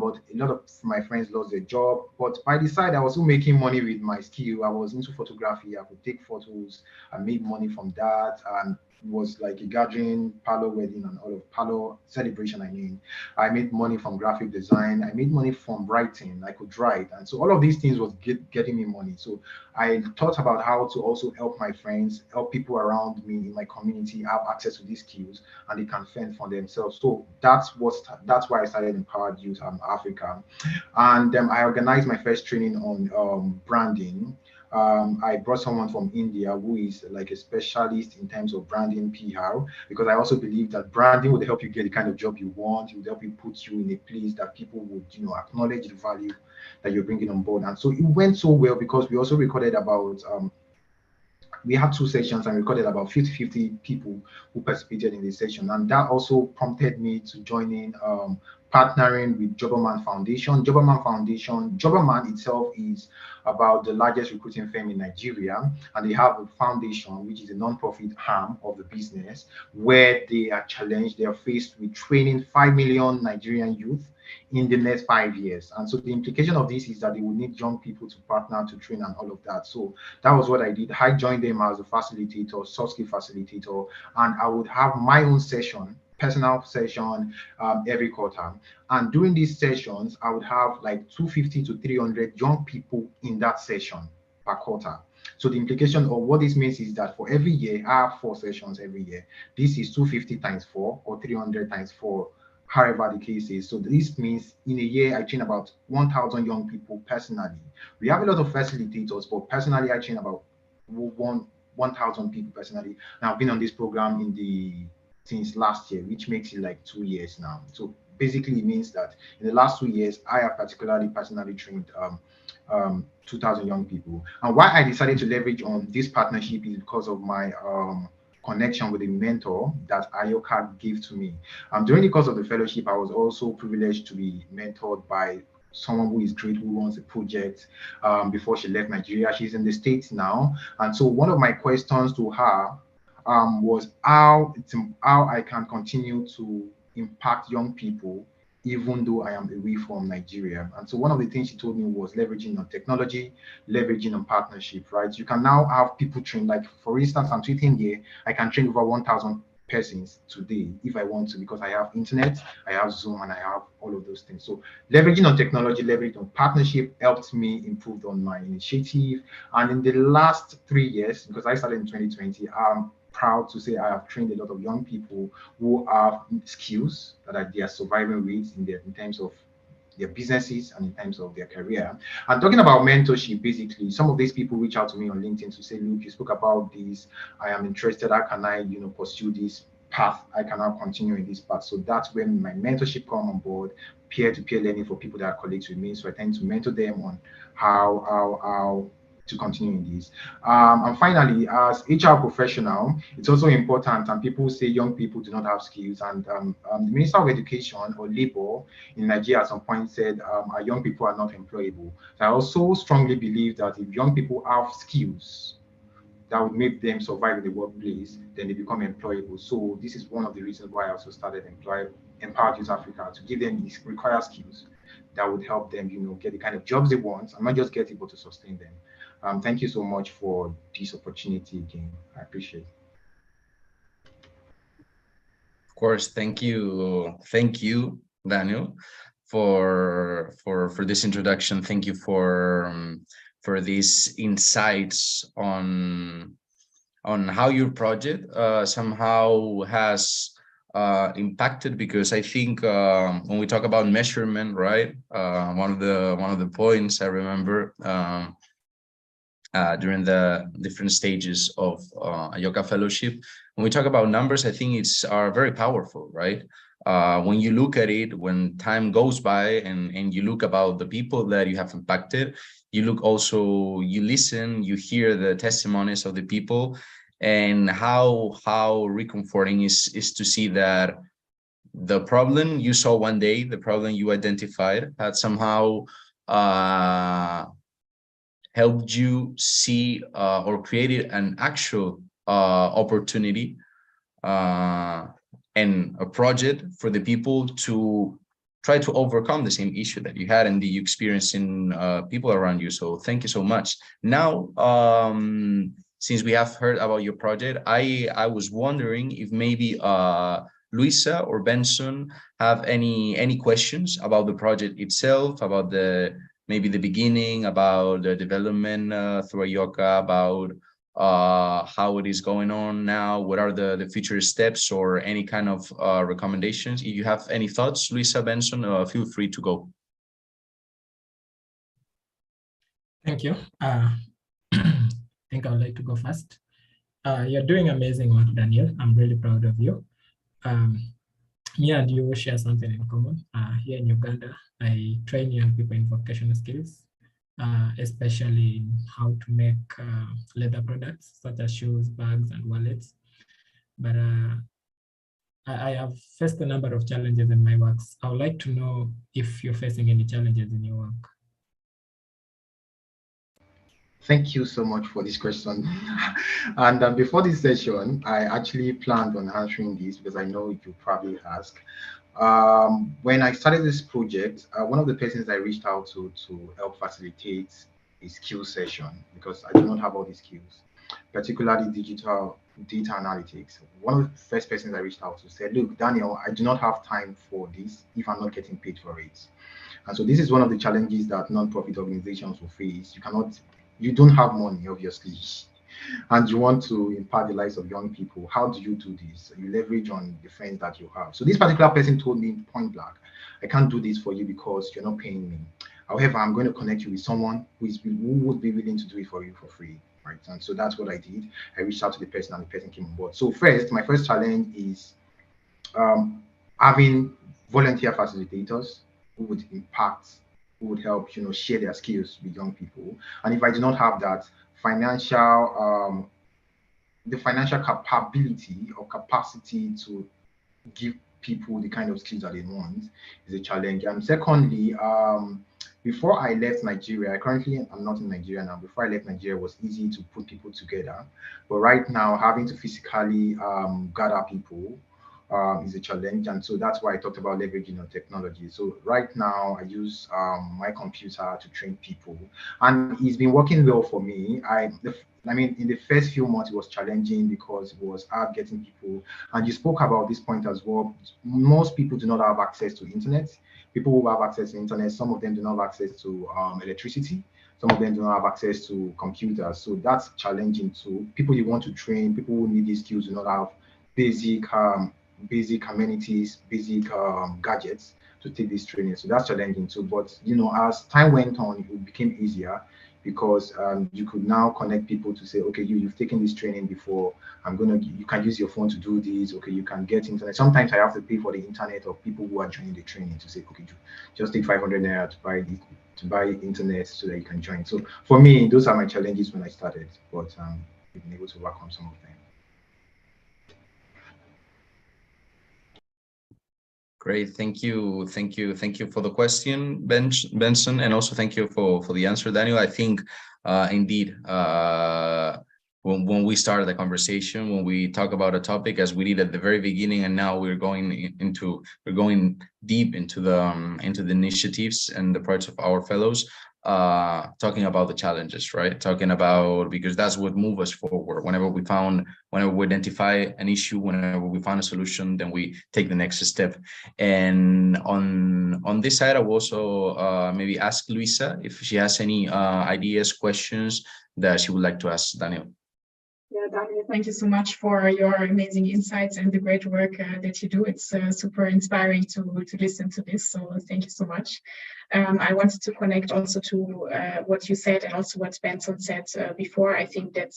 but a lot of my friends lost their job. But by the side, I was still making money with my skill. I was into photography. I could take photos. I made money from that, and it was like a gathering, parlor wedding, and all of parlor celebration. I made money from graphic design. I made money from writing. I could write. And so all of these things was getting me money. So I thought about how to also help my friends, help people around me in my community have access to these skills, and they can fend for themselves. So that's why I started Empowered Youth Africa. And I organized my first training on branding. I brought someone from India who is like a specialist in terms of branding PR, because I also believe that branding would help you get the kind of job you want. It would help you put you in a place that people would, acknowledge the value that you're bringing on board. And so it went so well, because we also recorded about we had two sessions and recorded about 50 people who participated in this session. And that also prompted me to join in partnering with Jobberman Foundation. Jobberman itself is about the largest recruiting firm in Nigeria, and they have a foundation, which is a non-profit arm of the business, where they are challenged, they are faced with training 5 million Nigerian youth in the next 5 years. And so the implication of this is that they will need young people to partner to train and all of that. So that was what I did. I joined them as a facilitator, soft skill facilitator, and I would have my own session, personal session, every quarter. And during these sessions, I would have like 250 to 300 young people in that session per quarter. So the implication of what this means is that for every year, I have 4 sessions every year. This is 250 times 4, or 300 times 4, however the case is. So this means in a year, I train about 1,000 young people personally. We have a lot of facilitators, but personally, I train about 1,000 people personally. And I've been on this program since last year, which makes it like 2 years now. So basically, it means that in the last 2 years, I have personally trained 2,000 young people. And why I decided to leverage on this partnership is because of my connection with a mentor that Ayoka gave to me. During the course of the fellowship, I was also privileged to be mentored by someone who is great, who runs a project before she left Nigeria. She's in the States now. And so one of my questions to her was how I can continue to impact young people even though I am away from Nigeria. And so one of the things she told me was leveraging on technology, leveraging on partnership, right? You can now have people trained, like for instance, I'm tweeting here, I can train over 1,000 persons today if I want to, because I have internet, I have Zoom, and I have all of those things. So leveraging on technology, leveraging on partnership helped me improve on my initiative. And in the last 3 years, because I started in 2020, I'm proud to say I have trained a lot of young people who have skills that are their survival rates in terms of their businesses and in terms of their career. And talking about mentorship, basically, some of these people reach out to me on LinkedIn to say, look, you spoke about this. I am interested. How can I, pursue this path? I can now continue in this path. So that's when my mentorship come on board, peer-to-peer learning for people that are colleagues with me. So I tend to mentor them on how to continue in this. And finally, as HR professional, it's also important, and people say young people do not have skills. And the Minister of Education or Labor in Nigeria at some point said our young people are not employable. So I also strongly believe that if young people have skills that would make them survive in the workplace, then they become employable. So this is one of the reasons why I also started Empower Youth Africa, to give them these required skills that would help them, get the kind of jobs they want, and not just get able to sustain them. Thank you so much for this opportunity again. I appreciate it. Of course, thank you, Daniel, for this introduction. Thank you for these insights on how your project somehow has impacted, because I think when we talk about measurement, right, one of the points I remember during the different stages of Ayoka Fellowship, when we talk about numbers, I think it's are very powerful, right? When you look at it, when time goes by, and you look about the people that you have impacted, you look also, you listen, you hear the testimonies of the people, and how reconforting is to see that the problem you saw one day, the problem you identified, had somehow helped you see or created an actual opportunity and a project for the people to try to overcome the same issue that you had and the experience in people around you. So thank you so much. Now, since we have heard about your project, I was wondering if maybe Luisa or Benson have any questions about the project itself, about maybe the beginning, about the development through Ayoka, about how it is going on now, what are the future steps, or any kind of recommendations. If you have any thoughts, Luisa, Benson, feel free to go. Thank you. I think I would like to go first. You're doing amazing work, Daniel. I'm really proud of you. Me and you share something in common. Here in Uganda, I train young people in vocational skills, especially in how to make leather products such as shoes, bags, and wallets. But I have faced a number of challenges in my works. I would like to know if you're facing any challenges in your work. Thank you so much for this question. And before this session, I actually planned on answering this because I know you probably ask. When I started this project, one of the persons I reached out to help facilitate a skill session, because I do not have all the skills, particularly digital data analytics. One of the first persons I reached out to said, look, Daniel, I do not have time for this if I'm not getting paid for it. And so this is one of the challenges that non-profit organizations will face. You don't have money, obviously, and you want to impact the lives of young people. How do you do this? You leverage on the friends that you have. So this particular person told me point blank, I can't do this for you because you're not paying me. However, I'm going to connect you with someone who would be willing to do it for you for free. Right. And so that's what I did. I reached out to the person and the person came on board. So my first challenge is having volunteer facilitators who would impact, who would help, share their skills with young people. And if I do not have that, the financial capability or capacity to give people the kind of skills that they want is a challenge. And secondly, before I left Nigeria, currently I'm not in Nigeria now. Before I left Nigeria, it was easy to put people together. But right now, having to physically gather people is a challenge. And so that's why I talked about leveraging on technology. So right now, I use my computer to train people. And it's been working well for me. I mean, in the first few months, it was challenging because it was hard getting people. And you spoke about this point as well. Most people do not have access to internet. People who have access to internet, some of them do not have access to electricity. Some of them do not have access to computers. So that's challenging too. People you want to train, people who need these skills do not have basic basic amenities, basic gadgets to take this training. So that's challenging too. But as time went on, it became easier because you could now connect people to say, okay, you've taken this training before. You can use your phone to do this. Okay, you can get internet. Sometimes I have to pay for the internet of people who are joining the training to say, okay, just take 500 naira to buy internet so that you can join. So for me, those are my challenges when I started, but we've been able to overcome some of them. Great, thank you for the question, Benson, and also thank you for the answer, Daniel. I think indeed when we started the conversation, when we talk about a topic as we did at the very beginning, and now we're going deep into the initiatives and the parts of our fellows, talking about the challenges, right? Talking about, because that's what moves us forward. Whenever we identify an issue, whenever we find a solution, then we take the next step. And on this side, I will also maybe ask Luisa if she has any ideas, questions that she would like to ask Daniel. Yeah, Daniel, thank you so much for your amazing insights and the great work that you do. It's super inspiring to listen to this. So thank you so much. I wanted to connect also to what you said and also what Benson said before. I think that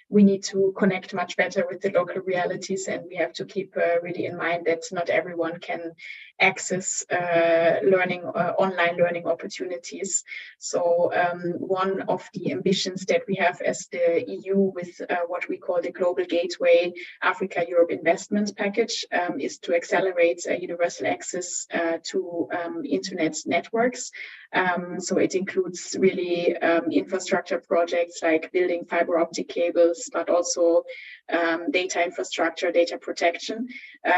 we need to connect much better with the local realities, and we have to keep really in mind that not everyone can access online learning opportunities. So one of the ambitions that we have as the EU with what we call the Global Gateway Africa-Europe Investment Package is to accelerate universal access to internet networks. So it includes really infrastructure projects like building fiber optic cables, but also data infrastructure, data protection.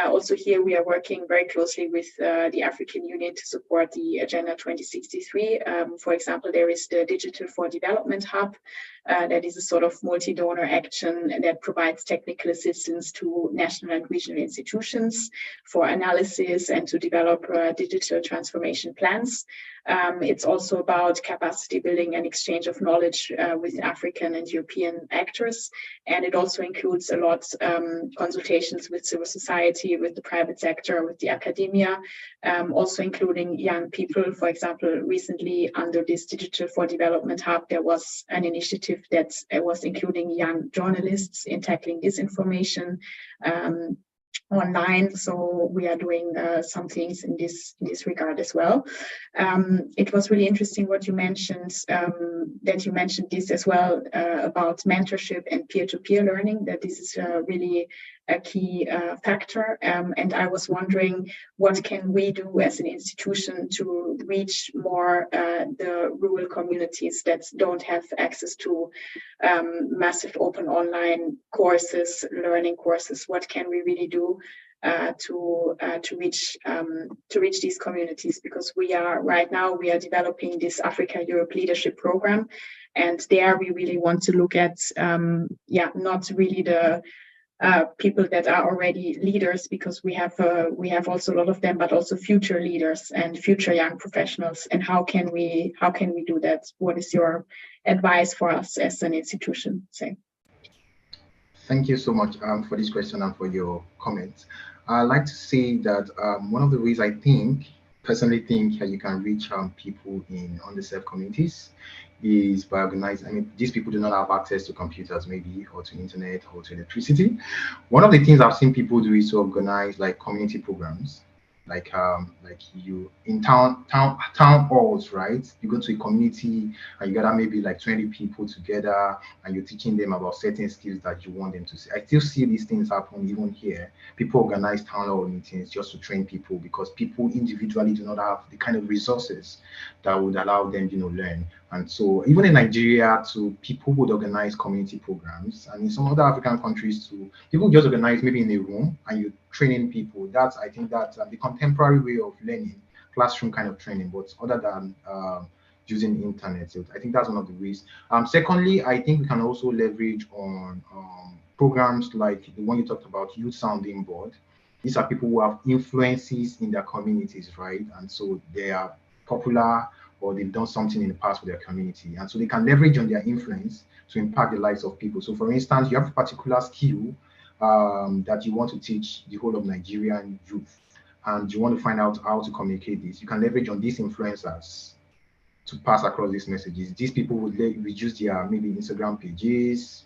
Also here we are working very closely with the African Union to support the Agenda 2063. For example, there is the Digital for Development Hub. That is a sort of multi-donor action that provides technical assistance to national and regional institutions for analysis and to develop digital transformation plans. It's also about capacity building and exchange of knowledge with African and European actors. And it also includes a lot consultations with civil society, with the private sector, with the academia, also including young people. For example, recently under this Digital for Development Hub, there was an initiative that was including young journalists in tackling disinformation online. So we are doing some things in this regard as well. It was really interesting what you mentioned, that you mentioned this as well about mentorship and peer-to-peer learning, that this is really a key factor. And I was wondering, what can we do as an institution to reach more the rural communities that don't have access to massive open online courses, learning courses? What can we really do to reach these communities? Because we are developing this Africa-Europe Leadership Program, and there we really want to look at not really the people that are already leaders, because we have also a lot of them, but also future leaders and future young professionals. And how can we do that? What is your advice for us as an institution? Say. Thank you so much for this question and for your comments. I'd like to say that one of the ways I personally think you can reach people in underserved communities is by organizing. I mean, these people do not have access to computers, maybe, or to internet, or to electricity. One of the things I've seen people do is to organize like community programs. like you in town halls, right? You go to a community and you gather maybe like 20 people together and you're teaching them about certain skills that you want them to see. I still see these things happen even here. People organize town hall meetings just to train people because people individually do not have the kind of resources that would allow them, learn. And so even in Nigeria too, people would organize community programs, and in some other African countries too, people just organize maybe in a room and you're training people. That's, I think, that the contemporary way of learning, classroom kind of training, but other than using internet. So I think that's one of the ways. Secondly, I think we can also leverage on programs like the one you talked about, youth sounding board. These are people who have influences in their communities, right? And so they are popular, or they've done something in the past with their community. And so they can leverage on their influence to impact the lives of people. So for instance, you have a particular skill that you want to teach the whole of Nigerian youth, and you want to find out how to communicate this. You can leverage on these influencers to pass across these messages. These people would reduce their maybe Instagram pages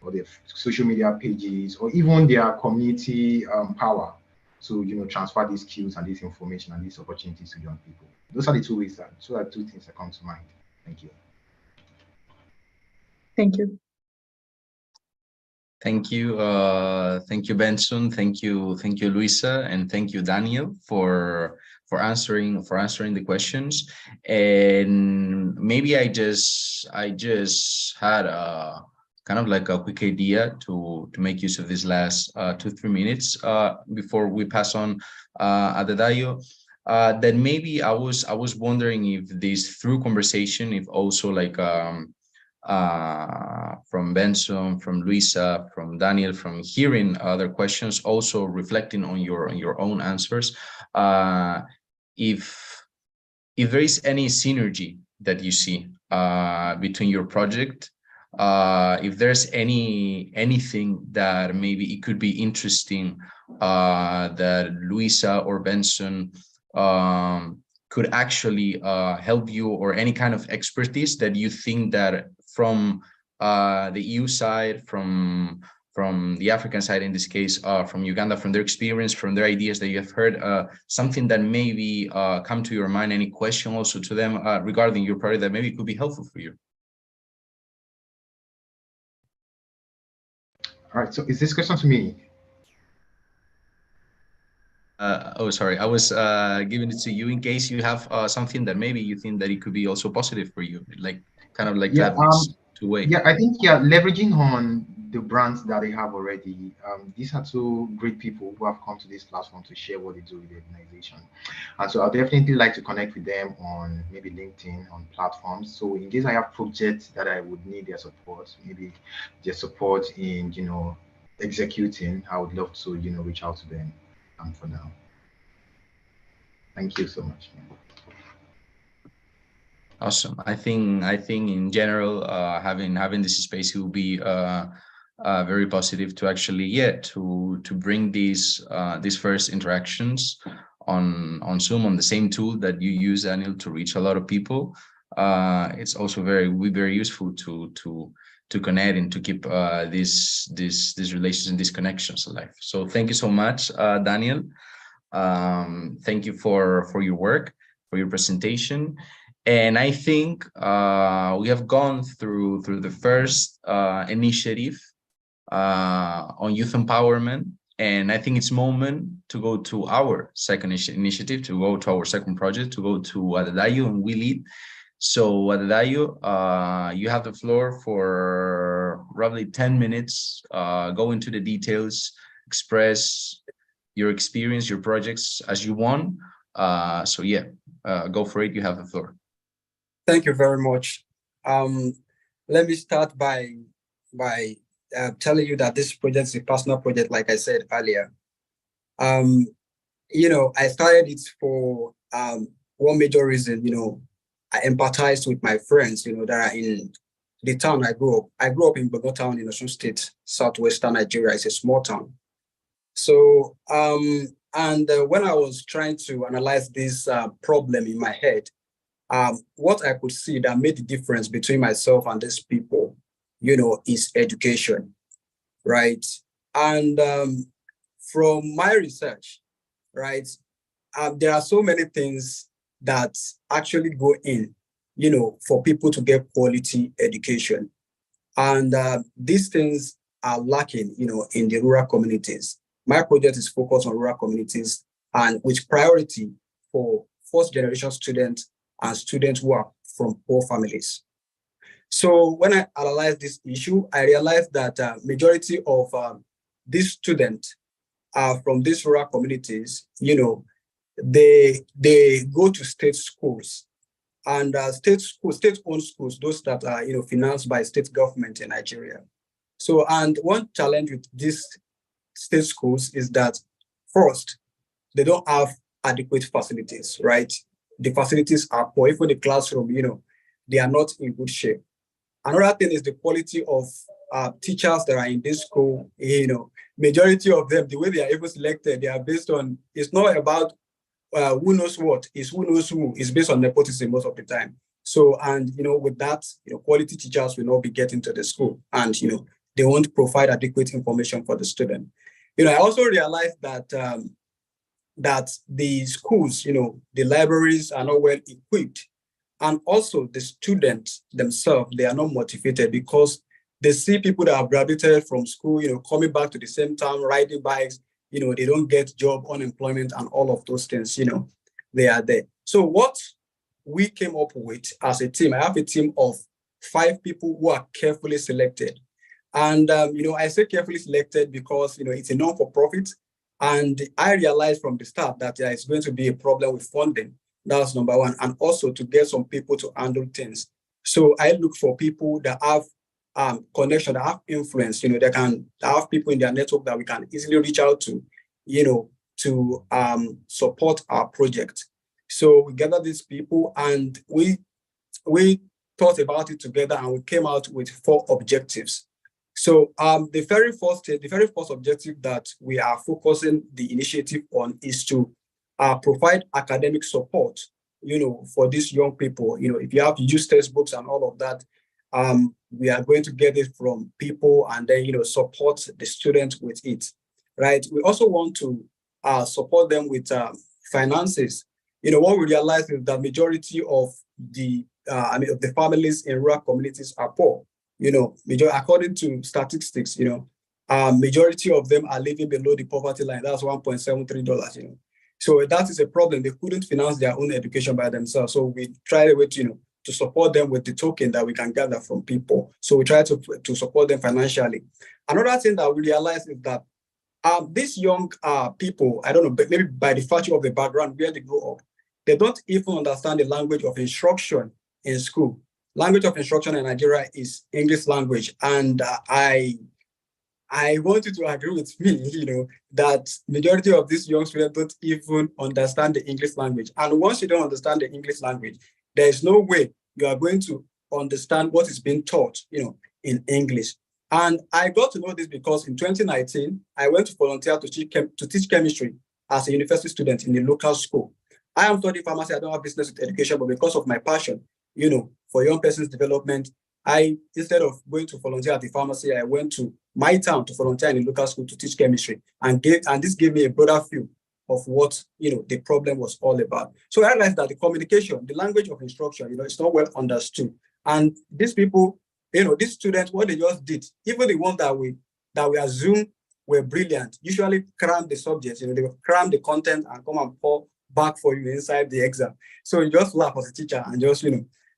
or their social media pages, or even their community power to transfer these skills and this information and these opportunities to young people. Those are the two ways so are two things that come to mind. Thank you. Thank you. Thank you, Benson. Thank you, Luisa, and thank you, Daniel, for answering the questions. And maybe I just had a kind of like a quick idea to make use of this last 2-3 minutes before we pass on Adedayo. That maybe I was wondering if this through conversation, if also like from Benson, from Luisa, from Daniel, from hearing other questions, also reflecting on your own answers, if there is any synergy that you see between your project, if there's anything that maybe it could be interesting that Luisa or Benson could actually help you, or any kind of expertise that you think that from the EU side, from the African side in this case, from Uganda, from their experience, from their ideas that you have heard, something that maybe come to your mind, any question also to them regarding your project that maybe could be helpful for you. All right, so is this question to me? Oh, sorry, I was giving it to you in case you have something that maybe you think that it could be also positive for you, like kind of like that two-way. Yeah, I think leveraging on the brands that they have already. These are two great people who have come to this platform to share what they do with the organization, and so I'll definitely like to connect with them on maybe LinkedIn, on platforms. So in case I have projects that I would need their support, maybe their support in executing, I would love to reach out to them. For now, thank you so much. Awesome. I think in general, having this space will be very positive to actually to bring these first interactions on Zoom, on the same tool that you use, Daniel, to reach a lot of people. It's also very useful to connect and to keep these relations and these connections alive. So thank you so much, Daniel. Thank you for your work, for your presentation. And I think we have gone through the first initiative on youth empowerment, and I think it's moment to go to our second initiative, to go to our second project, to go to Adedayo and We Lead. So Adedayo, you have the floor for roughly 10 minutes. Go into the details, express your experience, your projects as you want. So yeah, go for it. You have the floor. Thank you very much. Let me start by telling you that this project is a personal project, like I said earlier. I started it for one major reason. I empathized with my friends, that are in the town I grew up. I grew up in Bogo town in Osun State, southwestern Nigeria. It's a small town. So, when I was trying to analyze this problem in my head, what I could see that made the difference between myself and these people, is education, right? And from my research, right, there are so many things that actually go in, for people to get quality education. And these things are lacking, in the rural communities. My project is focused on rural communities and with priority for first generation students and students who are from poor families. So when I analyzed this issue, I realized that majority of these students are from these rural communities. They go to state schools, and state-owned schools, those that are financed by state government in Nigeria. So, and one challenge with these state schools is that first, they don't have adequate facilities, right? The facilities are poor. Even the classroom, they are not in good shape. Another thing is the quality of teachers that are in this school. Majority of them, the way they are even selected, they are based on, it's not about who knows what, is who knows who, is based on nepotism most of the time. So, and with that, quality teachers will not be getting to the school, and they won't provide adequate information for the student. I also realized that that the schools, the libraries are not well equipped, and also the students themselves, they are not motivated because they see people that have graduated from school, coming back to the same town, riding bikes, they don't get job, unemployment, and all of those things, they are there. So what we came up with as a team, I have a team of 5 people who are carefully selected. And, I say carefully selected because, it's a non-for-profit. And I realized from the start that there is going to be a problem with funding. That's number one. And also to get some people to handle things. So I look for people that have connection, that have influence, that can have people in their network that we can easily reach out to, to support our project. So we gathered these people and we thought about it together, and we came out with 4 objectives. So the very first objective that we are focusing the initiative on is to provide academic support, for these young people. If you have to use textbooks and all of that, we are going to get it from people and then, support the students with it, right? We also want to support them with finances. What we realize is that majority of the of the families in rural communities are poor. According to statistics, majority of them are living below the poverty line. That's $1.73. So that is a problem. They couldn't finance their own education by themselves. So we try to support them with the token that we can gather from people. So we try to support them financially. Another thing that we realize is that these young people, I don't know, but maybe by the virtue of the background where they grow up, they don't even understand the language of instruction in school. Language of instruction in Nigeria is English language. And I want you to agree with me, that majority of these young students don't even understand the English language. And once you don't understand the English language, there is no way you are going to understand what is being taught, in English. And I got to know this because in 2019, I went to volunteer to teach chemistry as a university student in a local school. I am studying pharmacy. I don't have business with education, but because of my passion, for young person's development, instead of going to volunteer at the pharmacy, I went to my town to volunteer in a local school to teach chemistry, and this gave me a broader view of what the problem was all about. So I realized that the communication, the language of instruction, it's not well understood. And these people, these students, what they just did, even the ones that we assume were brilliant, usually cram the subjects, they will cram the content and come and pour back for you inside the exam. So you just laugh as a teacher and just,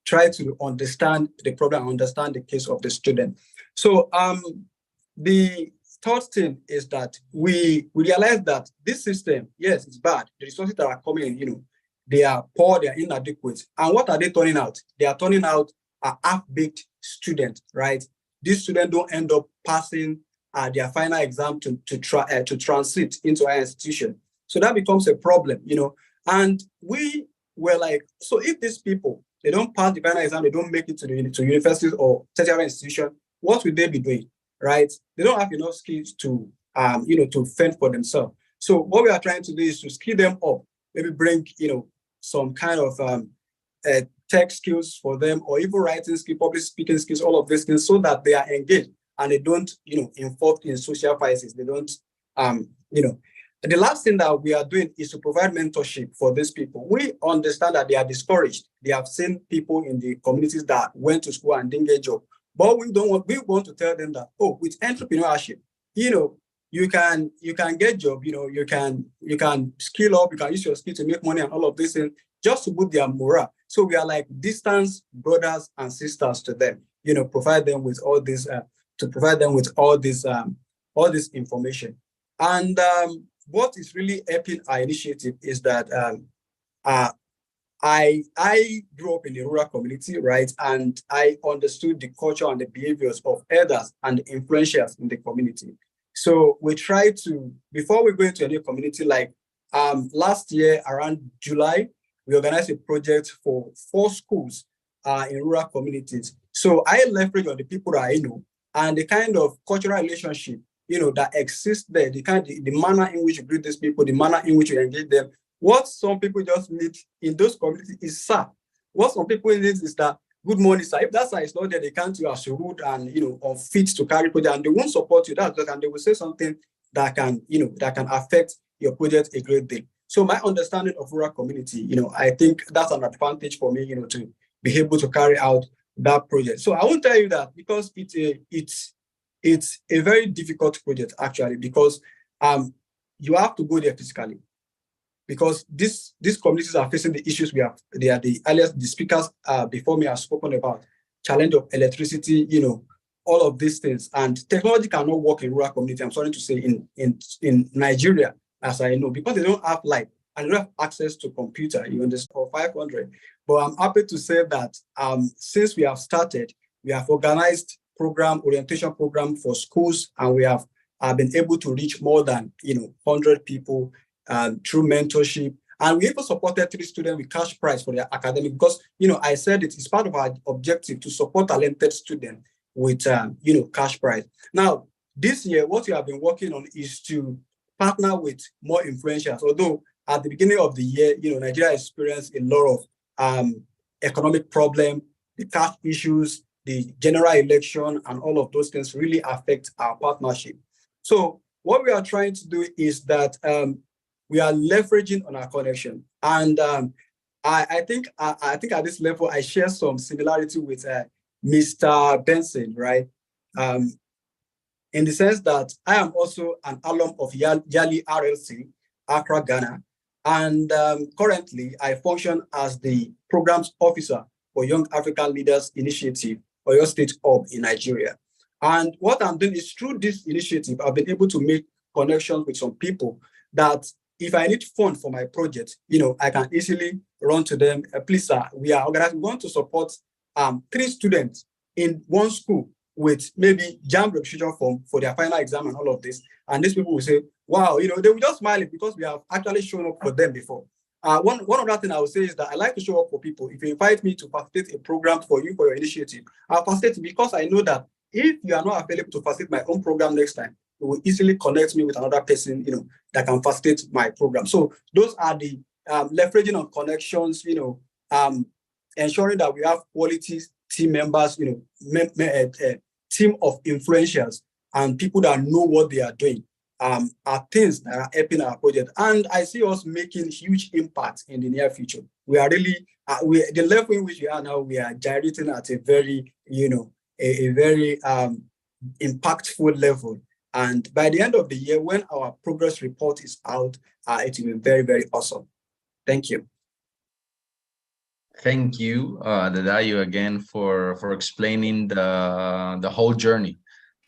try to understand the problem, understand the case of the student. So the third thing is that we realize that this system, yes, it's bad. The resources that are coming in, they are poor, they are inadequate. And what are they turning out? They are turning out a half-baked student, right? These students don't end up passing their final exam to transit into our institution. So that becomes a problem, And we were like, so if these people, they don't pass the final exam, they don't make it to universities or tertiary institution, what will they be doing, right? They don't have enough skills to, to fend for themselves. So what we are trying to do is to skill them up, maybe bring, some kind of tech skills for them, or even writing skills, public speaking skills, all of these things, so that they are engaged and they don't, involved in social vices. They don't, The last thing that we are doing is to provide mentorship for these people. We understand that they are discouraged. They have seen people in the communities that went to school and didn't get a job. But we want to tell them that, oh, with entrepreneurship, you can get job, you can skill up, you can use your skill to make money and all of this things, just to put their morale. So we are like distance brothers and sisters to them, provide them with all this, all this information. And what is really helping our initiative is that I grew up in a rural community, right? And I understood the culture and the behaviors of elders and the influencials in the community. So we try to, before we go into a new community, like last year around July, we organized a project for 4 schools in rural communities. So I leverage on the people that I know and the kind of cultural relationship that exists there, the manner in which you greet these people, the manner in which you engage them. What some people just need in those communities is sir. What some people need is that good morning, sir. If that sir is not there, they can't you as rude and unfit to carry project, and they won't support you. That's and they will say something that can affect your project a great deal. So my understanding of rural community, I think that's an advantage for me, to be able to carry out that project. So I won't tell you that because it's a very difficult project actually, because you have to go there physically, because these communities are facing the issues they are the speakers before me have spoken about, challenge of electricity, all of these things, and technology cannot work in rural community. I'm sorry to say in Nigeria, as I know, because they don't have light and they don't have access to computer, you understand, for 500. But I'm happy to say that since we have started, we have organized orientation program for schools, and we have been able to reach more than 100 people through mentorship. And we even supported 3 students with cash prize for their academic, because I said it is part of our objective to support talented students with cash prize. Now this year, what we have been working on is to partner with more influencers. Although at the beginning of the year, Nigeria experienced a lot of economic problem, the cash issues, the general election, and all of those things really affect our partnership. So what we are trying to do is that we are leveraging on our connection. And I think at this level, I share some similarity with Mr. Benson, right? In the sense that I am also an alum of Yali RLC, Accra, Ghana. And currently, I function as the programs officer for Young African Leaders Initiative, Oyo State Hub in Nigeria. And what I'm doing is through this initiative, I've been able to make connections with some people that if I need funds for my project, I can easily run to them. Please, sir, we are organized. We want to support 3 students in one school with maybe JAMB registration form for their final exam and all of this. And these people will say, wow, they will just smile because we have actually shown up for them before. One other thing I would say is that I like to show up for people. If you invite me to facilitate a program for you for your initiative, I'll facilitate because I know that if you are not available to facilitate my own program next time, you will easily connect me with another person, that can facilitate my program. So those are the leveraging on connections, ensuring that we have quality team members, team of influencers and people that know what they are doing. Are things that are helping our project, and I see us making huge impact in the near future. We are really, the level in which we are now, we are gyrating at a very, a very impactful level. And by the end of the year, when our progress report is out, it will be very, very awesome. Thank you. Thank you, Dadayo, again for explaining the whole journey.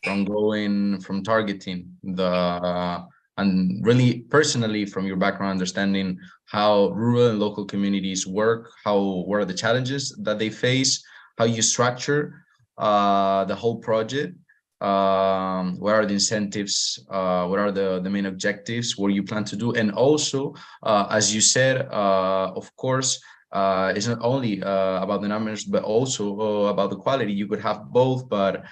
From targeting and really personally from your background, understanding how rural and local communities work, what are the challenges that they face, how you structure the whole project, what are the incentives, what are the main objectives, what you plan to do, and also, as you said, of course, it's not only about the numbers, but also about the quality. You could have both, but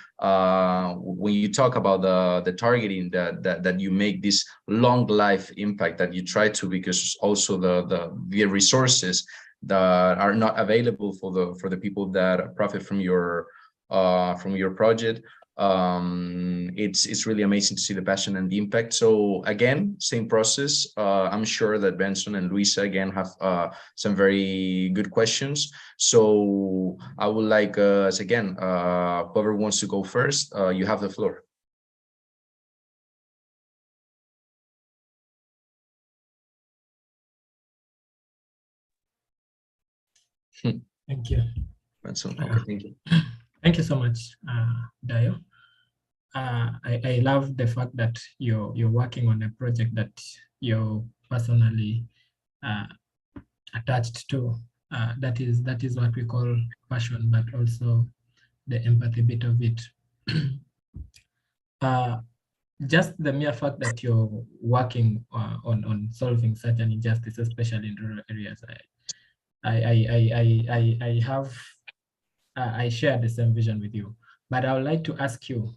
when you talk about the targeting, that you make this long life impact that you try to, because also the resources that are not available for the people that profit from your project It's really amazing to see the passion and the impact. So again, same process. I'm sure that Benson and Luisa again have some very good questions. So I would like again, whoever wants to go first, you have the floor. Thank you. Benson, okay, thank you. Thank you so much, Dayo. I love the fact that you're working on a project that you're personally attached to. That is what we call passion, but also the empathy bit of it. Just the mere fact that you're working on solving such an injustice, especially in rural areas, I share the same vision with you. But I would like to ask you,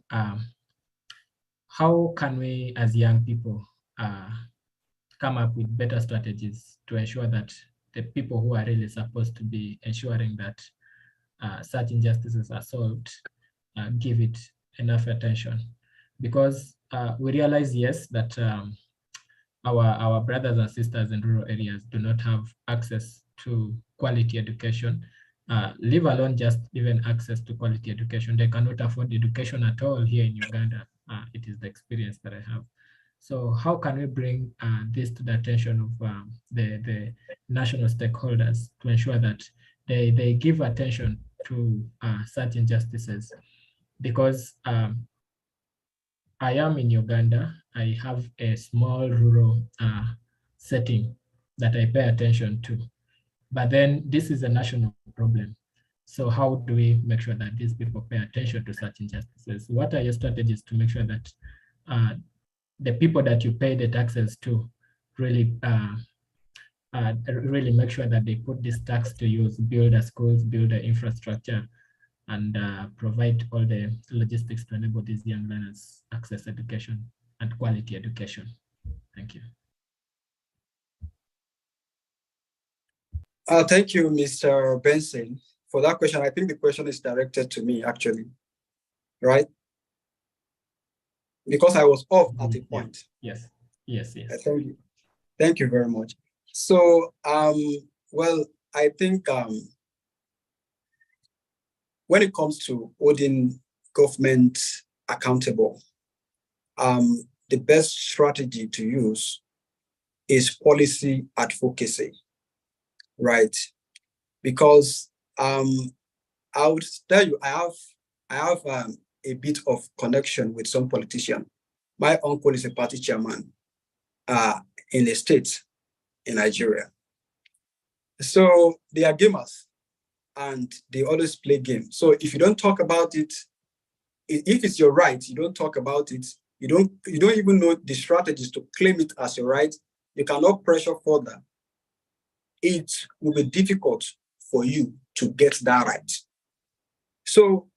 how can we as young people come up with better strategies to ensure that the people who are really supposed to be ensuring that such injustices are solved give it enough attention? Because we realize, yes, that our brothers and sisters in rural areas do not have access to quality education, leave alone just even access to quality education. They cannot afford education at all here in Uganda. It is the experience that I have. So how can we bring this to the attention of the national stakeholders to ensure that they give attention to such injustices? Because I am in Uganda. I have a small rural setting that I pay attention to. But then this is a national problem. So how do we make sure that these people pay attention to such injustices? What are your strategies to make sure that the people that you pay the taxes to really really make sure that they put this tax to use, build the schools, build the infrastructure, and provide all the logistics to enable these young learners access education and quality education? Thank you. Thank you, Mr. Benson, for that question. I think the question is directed to me, actually, right? Because I was off at a point. Yes. Thank you. Thank you very much. So, well, I think when it comes to holding government accountable, the best strategy to use is policy advocacy, right? Because I would tell you, I have a bit of connection with some politician. My uncle is a party chairman in the state in Nigeria. So they are gamers and they always play games. So if you don't talk about it, if it's your right, you don't talk about it, you don't even know the strategies to claim it as your right, you cannot pressure further. It will be difficult for you to get that right. So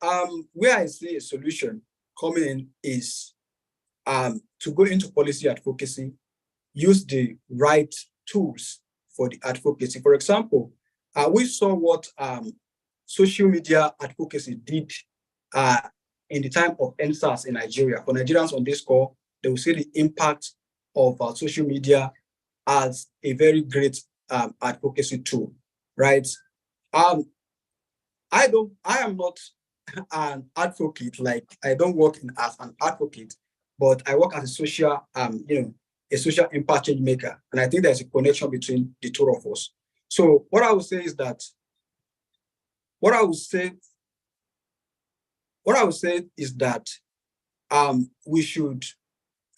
where I see a solution coming in is to go into policy advocacy, use the right tools for the advocacy. For example, we saw what social media advocacy did in the time of NSAS in Nigeria. For Nigerians on this call, they will see the impact of social media as a very great advocacy tool, right? I am not an advocate, like I don't work as an advocate, but I work as a social, a social impact change maker. And I think there's a connection between the two of us. So what I would say is that, we should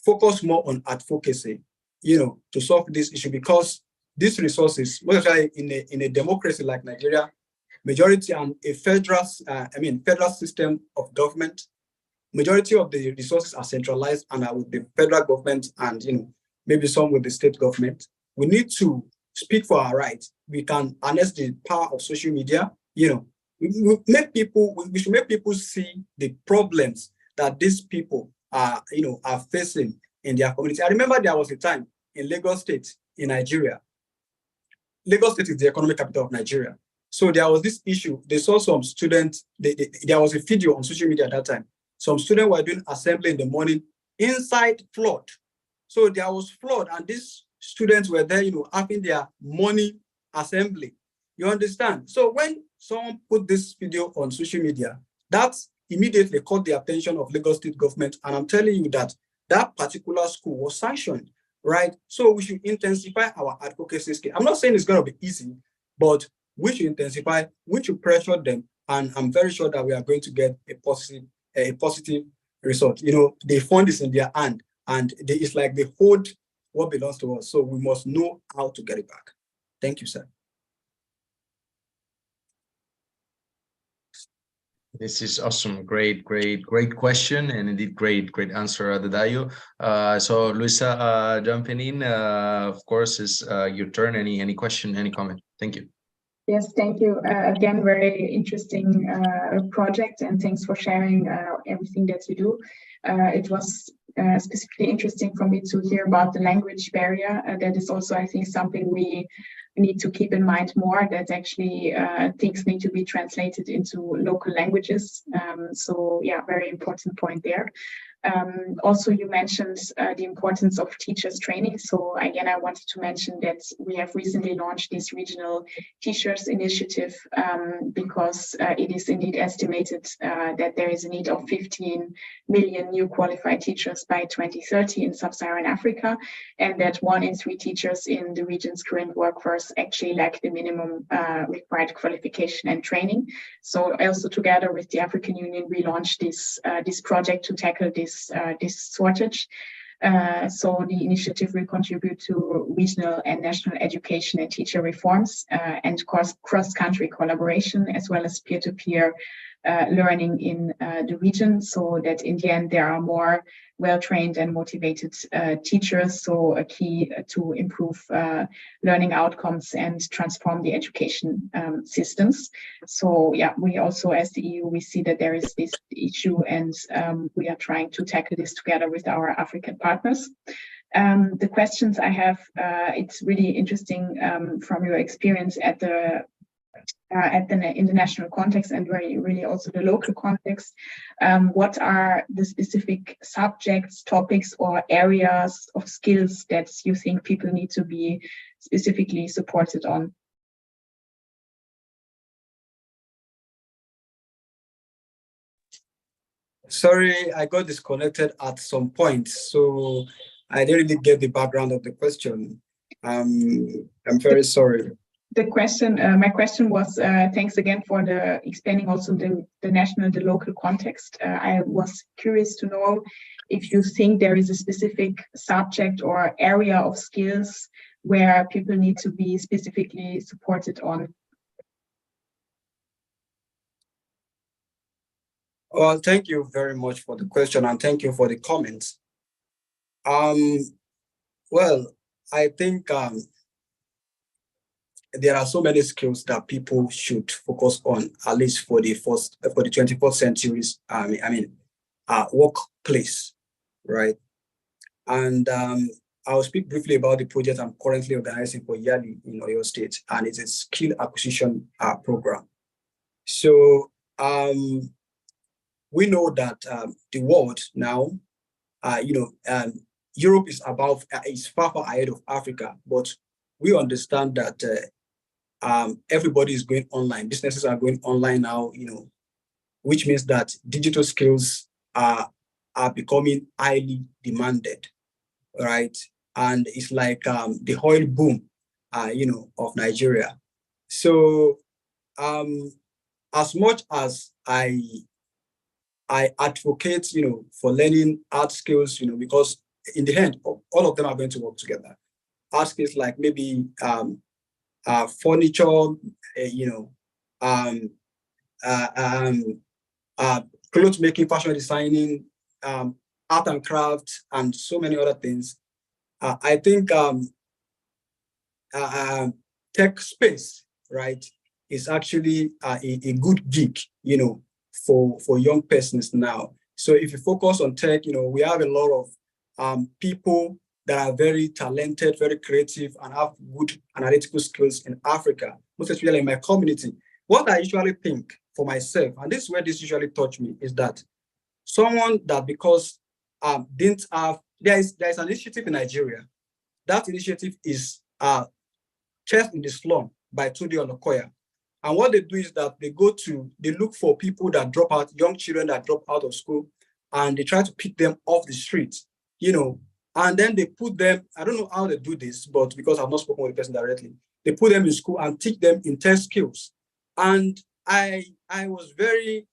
focus more on advocacy, to solve this issue, because these resources, especially in a democracy like Nigeria, majority and a federal system of government, majority of the resources are centralized and are with the federal government and maybe some with the state government. We need to speak for our rights. We can harness the power of social media. We should make people see the problems that these people are facing in their community. I remember there was a time in Lagos State in Nigeria. Lagos State is the economic capital of Nigeria. So there was this issue. They saw some students, there was a video on social media at that time. Some students were doing assembly in the morning inside flood. So there was flood, and these students were there, having their morning assembly. You understand? So when someone put this video on social media, that immediately caught the attention of Lagos State government. And I'm telling you that that particular school was sanctioned, right? So we should intensify our advocacy skill. I'm not saying it's going to be easy, but we should intensify, we should pressure them. And I'm very sure that we are going to get a positive result. The fund is in their hand, and it's like they hold what belongs to us. So we must know how to get it back. Thank you, sir. This is awesome. Great question, and indeed great answer, Adedayo. So Luisa, jumping in, of course, is your turn. Any question, any comment? Thank you. Yes, thank you. Again, very interesting project, and thanks for sharing everything that you do. It was specifically interesting for me to hear about the language barrier. That is also, I think, something we need to keep in mind more, that actually things need to be translated into local languages. So yeah, very important point there. Also, you mentioned the importance of teachers training. So again, I wanted to mention that we have recently launched this regional teachers initiative because it is indeed estimated that there is a need of 15 million new qualified teachers by 2030 in sub-Saharan Africa, and that 1 in 3 teachers in the region's current workforce actually lack the minimum required qualification and training. So also together with the African Union, we launched this project to tackle this shortage. So the initiative will contribute to regional and national education and teacher reforms and cross-country collaboration, as well as peer-to-peer learning in the region, so that in the end there are more well-trained and motivated teachers. So a key to improve learning outcomes and transform the education systems. So yeah, we also as the EU, we see that there is this issue, and we are trying to tackle this together with our African partners. The questions I have, it's really interesting from your experience at the international context and really also the local context. What are the specific subjects, topics, or areas of skills that you think people need to be specifically supported on? Sorry, I got disconnected at some point, so I didn't really get the background of the question. I'm very sorry. The question, my question was, thanks again for the explaining also the local context. I was curious to know if you think there is a specific subject or area of skills where people need to be specifically supported on. Well, thank you very much for the question, and thank you for the comments. Well, I think there are so many skills that people should focus on, at least for the 21st century's workplace, right? And I'll speak briefly about the project I'm currently organizing for Yali in Oyo State, and it's a skill acquisition program. So we know that the world now, Europe is far ahead of Africa, but we understand that everybody is going online. Businesses are going online now, which means that digital skills are becoming highly demanded, right? And it's like the oil boom, of Nigeria. So as much as I advocate, for learning art skills, because in the end, all of them are going to work together. Art skills like maybe furniture, clothes making, fashion designing, art and craft, and so many other things. I think tech space, right, is actually a good gig, for young persons now. So if you focus on tech, we have a lot of people that are very talented, very creative, and have good analytical skills in Africa, most especially in my community. What I usually think for myself, and this is where this usually touched me, is that someone that because didn't have, there is an initiative in Nigeria. That initiative is Chest in the Slum by Tunde Olokoya. And what they do is that they look for people that drop out, young children that drop out of school, and they try to pick them off the streets, and then they put them, I don't know how they do this, but because I've not spoken with the person directly, they put them in school and teach them intense skills. And I was very,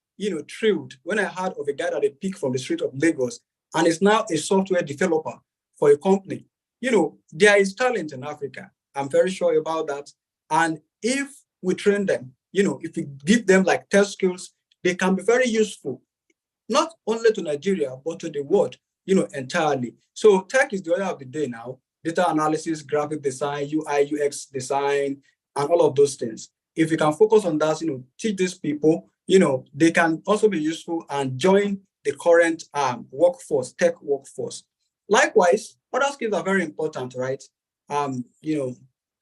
thrilled when I heard of a guy that they picked from the street of Lagos and is now a software developer for a company. There is talent in Africa. I'm very sure about that. And if we train them, if we give them like test skills, they can be very useful, not only to Nigeria, but to the world, entirely. So tech is the order of the day now. Data analysis, graphic design, UI, UX design, and all of those things. If we can focus on that, teach these people, they can also be useful and join the current workforce, tech workforce. Likewise, other skills are very important, right?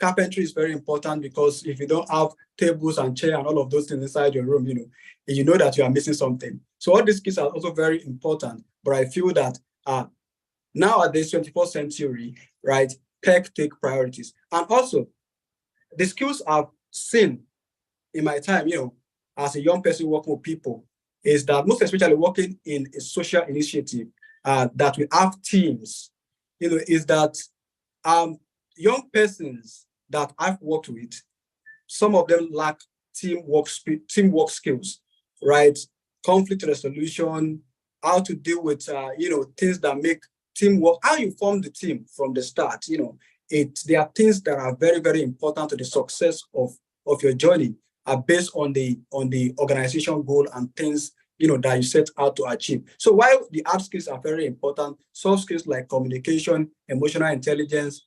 Carpentry is very important because if you don't have tables and chairs and all of those things inside your room, you know that you are missing something. So all these skills are also very important. But I feel that nowadays, 21st century, right, tech take priorities. And also, the skills I've seen in my time, as a young person working with people, is that most especially working in a social initiative that we have teams, is that young persons that I've worked with, some of them lack teamwork skills, right? Conflict resolution, how to deal with things that make teamwork, how you form the team from the start. There are things that are very, very important to the success of your journey, based on the organization goal and things that you set out to achieve. So while the hard skills are very important, soft skills like communication, emotional intelligence,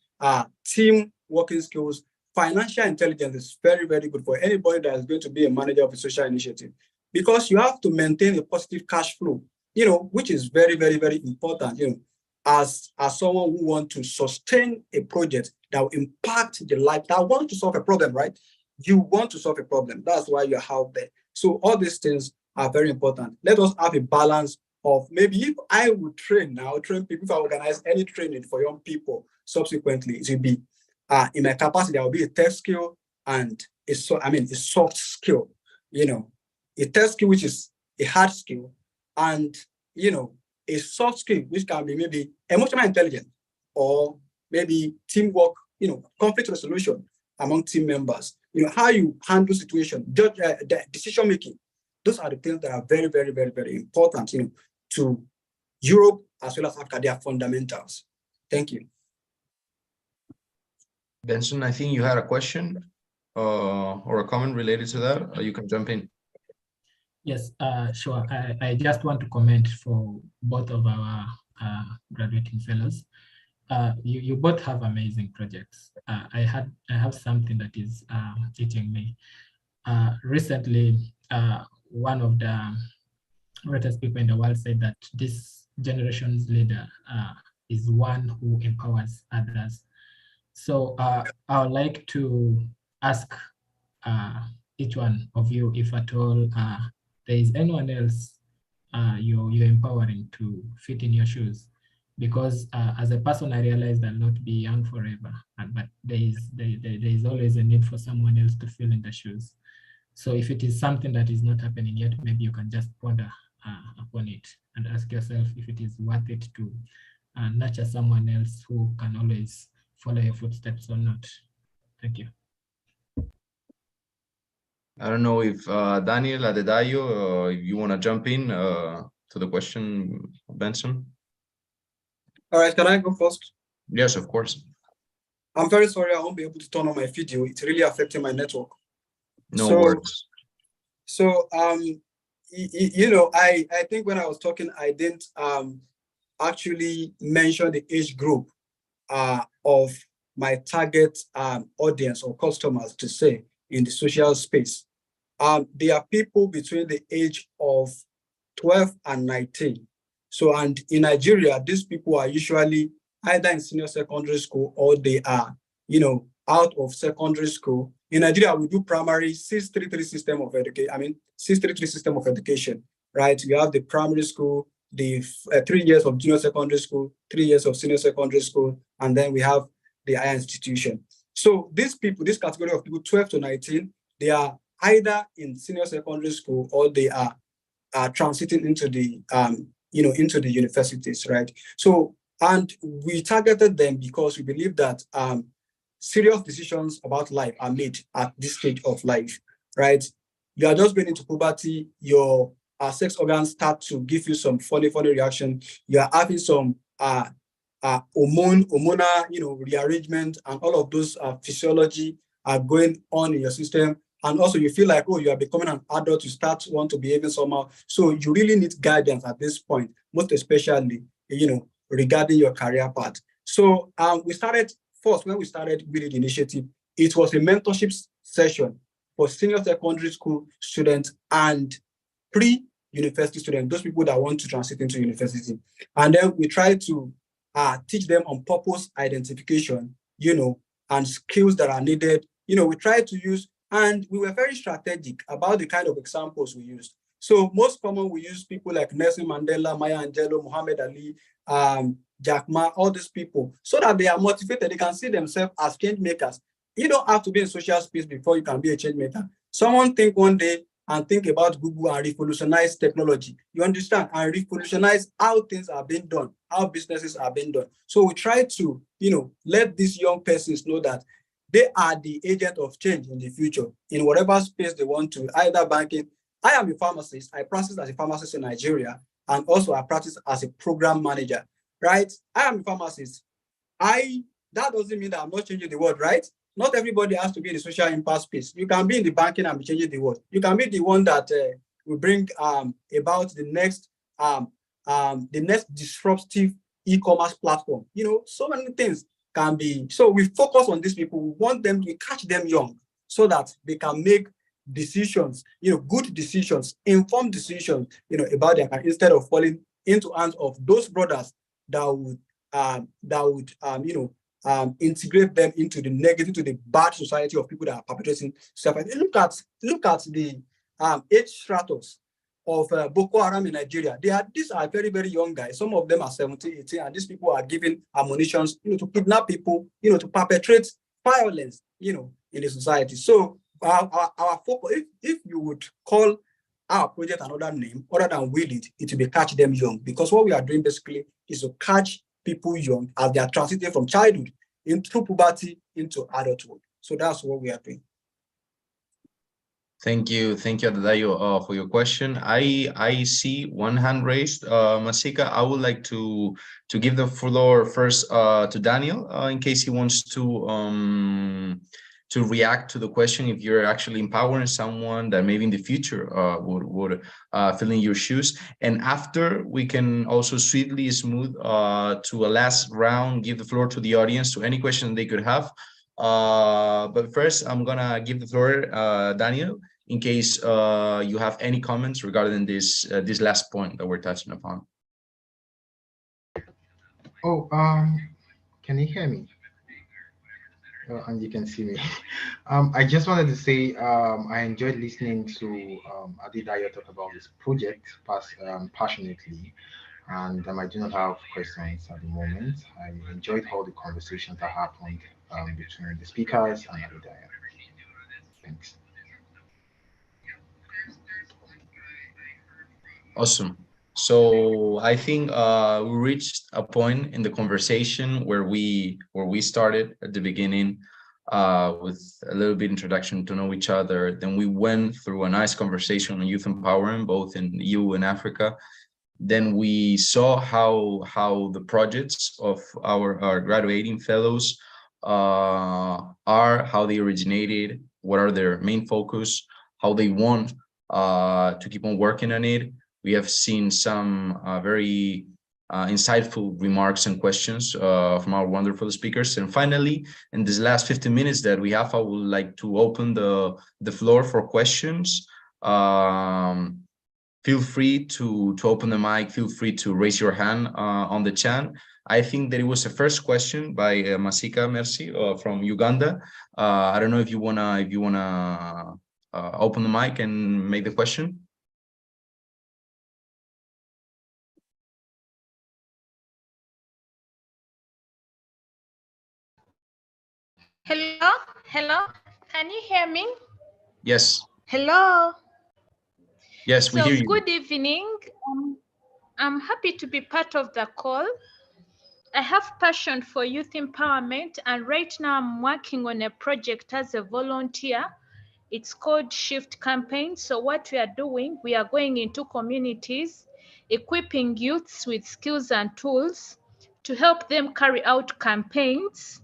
team working skills, financial intelligence is very, very good for anybody that is going to be a manager of a social initiative, because you have to maintain a positive cash flow, which is very, very, very important, as someone who wants to sustain a project that will impact the life, that wants to solve a problem, right? You want to solve a problem. That's why you're out there. So all these things are very important. Let us have a balance of, maybe if I would train people, if I organize any training for young people, subsequently, it will be in my capacity, there will be a tech skill and a soft skill, a tech skill, which is a hard skill, and, a soft skill, which can be maybe emotional intelligence or maybe teamwork, conflict resolution among team members, how you handle situation, decision making. Those are the things that are very, very, very, very important, to Europe as well as Africa. They are fundamentals. Thank you. Benson, I think you had a question or a comment related to that. You can jump in. Yes, sure. I just want to comment for both of our graduating fellows. You both have amazing projects. I have something that is hitting me. Recently, one of the greatest people in the world said that this generation's leader is one who empowers others. So I would like to ask each one of you, if at all there is anyone else you're empowering to fit in your shoes. Because as a person, I realized I'll not be young forever, but there is always a need for someone else to fill in the shoes. So if it is something that is not happening yet, maybe you can just ponder upon it and ask yourself if it is worth it to nurture someone else who can always follow your footsteps or not. Thank you. I don't know if Daniel Adedayo, you want to jump in to the question, Benson? All right, can I go first? Yes, of course. I'm very sorry I won't be able to turn on my video. It's really affecting my network. No worries. So, I think when I was talking, I didn't actually mention the age group of my target audience or customers, to say, in the social space. There are people between the age of 12 and 19. So, and in Nigeria, these people are usually either in senior secondary school or they are, out of secondary school. In Nigeria, we do primary 633 system of education. 633 system of education. right? You have the primary school, the 3 years of junior secondary school, 3 years of senior secondary school, and then we have the higher institution. So these people, this category of people, 12 to 19, they are either in senior secondary school or they are transiting into the into the universities, right? So, and we targeted them because we believe that serious decisions about life are made at this stage of life, right? You are just going into puberty, your sex organs start to give you some funny reaction. You are having some hormonal, rearrangement, and all of those physiology are going on in your system. And also you feel like, oh, you are becoming an adult, you start want to behaving somehow. So you really need guidance at this point, most especially, regarding your career path. So we started first, when we started with the initiative, it was a mentorship session for senior secondary school students and pre-university students, those people that want to transit into university. And then we try to teach them on purpose identification, and skills that are needed. We try to use, and we were very strategic about the kind of examples we used. So most common, we use people like Nelson Mandela, Maya Angelou, Muhammad Ali, Jack Ma, all these people, so that they are motivated. They can see themselves as change makers. You don't have to be in social space before you can be a change maker. Someone think one day and think about Google and revolutionize technology. You understand? And revolutionize how things are being done, how businesses are being done. So we try to, let these young persons know that they are the agent of change in the future in whatever space they want to, either banking. I am a pharmacist. I practice as a pharmacist in Nigeria, and also I practice as a program manager, right? I am a pharmacist. That doesn't mean that I'm not changing the world, right? Not everybody has to be in the social impact space. You can be in the banking and be changing the world. You can be the one that will bring about the next disruptive e-commerce platform. So many things can be. So we focus on these people. We want them to catch them young so that they can make decisions, good decisions, informed decisions, about their career, instead of falling into hands of those brothers that would integrate them into the negative, to the bad society of people that are perpetrating stuff. Look at the age stratus of Boko Haram in Nigeria. These are very, very young guys. Some of them are 17, 18, and these people are given ammunitions, to kidnap people, to perpetrate violence, in the society. So our focus, if you would call our project another name other than Will It will be Catch Them Young, because what we are doing basically is to catch people young as they are transiting from childhood through puberty into adulthood. So that's what we are doing. Thank you, Adedayo, for your question. I see one hand raised. Masika, I would like to give the floor first to Daniel in case he wants to react to the question, if you're actually empowering someone that maybe in the future would fill in your shoes. And after, we can also sweetly smooth to a last round, give the floor to the audience to any question they could have. But first, I'm gonna give the floor, Daniel, in case you have any comments regarding this last point that we're touching upon. Oh, can you hear me? And you can see me. I just wanted to say I enjoyed listening to Adedayo talk about this project passionately, and I do not have questions at the moment. I enjoyed all the conversations that happened between the speakers and Adedayo. Thanks. Awesome. So I think we reached a point in the conversation where we started at the beginning with a little bit introduction to know each other. Then we went through a nice conversation on youth empowerment, both in EU and Africa. Then we saw how the projects of our graduating fellows are, how they originated, what are their main focus, how they want to keep on working on it. We have seen some very insightful remarks and questions from our wonderful speakers. And finally, in this last 15 minutes that we have, I would like to open the floor for questions. Feel free to open the mic. Feel free to raise your hand on the chat. I think that it was the first question by Masika Merci from Uganda. I don't know if you wanna open the mic and make the question. Hello, hello. Can you hear me? Yes. Hello. Yes, we hear you. Good evening. I'm happy to be part of the call. I have passion for youth empowerment, and right now I'm working on a project as a volunteer. It's called Shift Campaign. So what we are doing, we are going into communities, equipping youths with skills and tools to help them carry out campaigns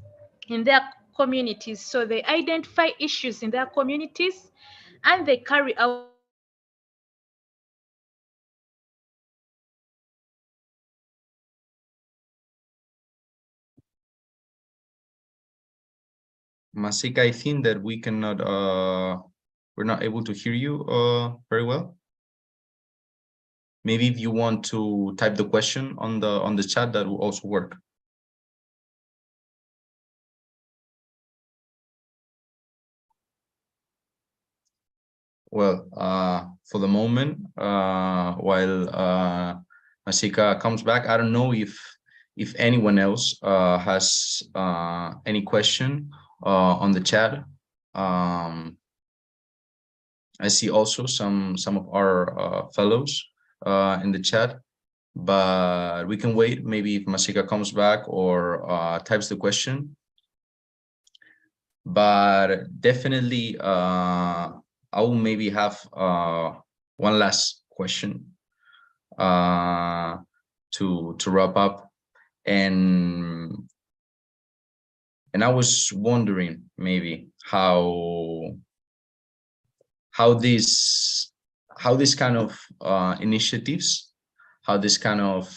in their communities. So they identify issues in their communities and they carry out Masika, I think that we cannot, we're not able to hear you very well. Maybe if you want to type the question on the chat, that will also work. Well, for the moment, while Masika comes back, I don't know if anyone else has any question on the chat. I see also some of our fellows in the chat, but we can wait. Maybe if Masika comes back or types the question. But definitely, I will maybe have one last question to wrap up, and I was wondering maybe how this kind of initiatives, how this kind of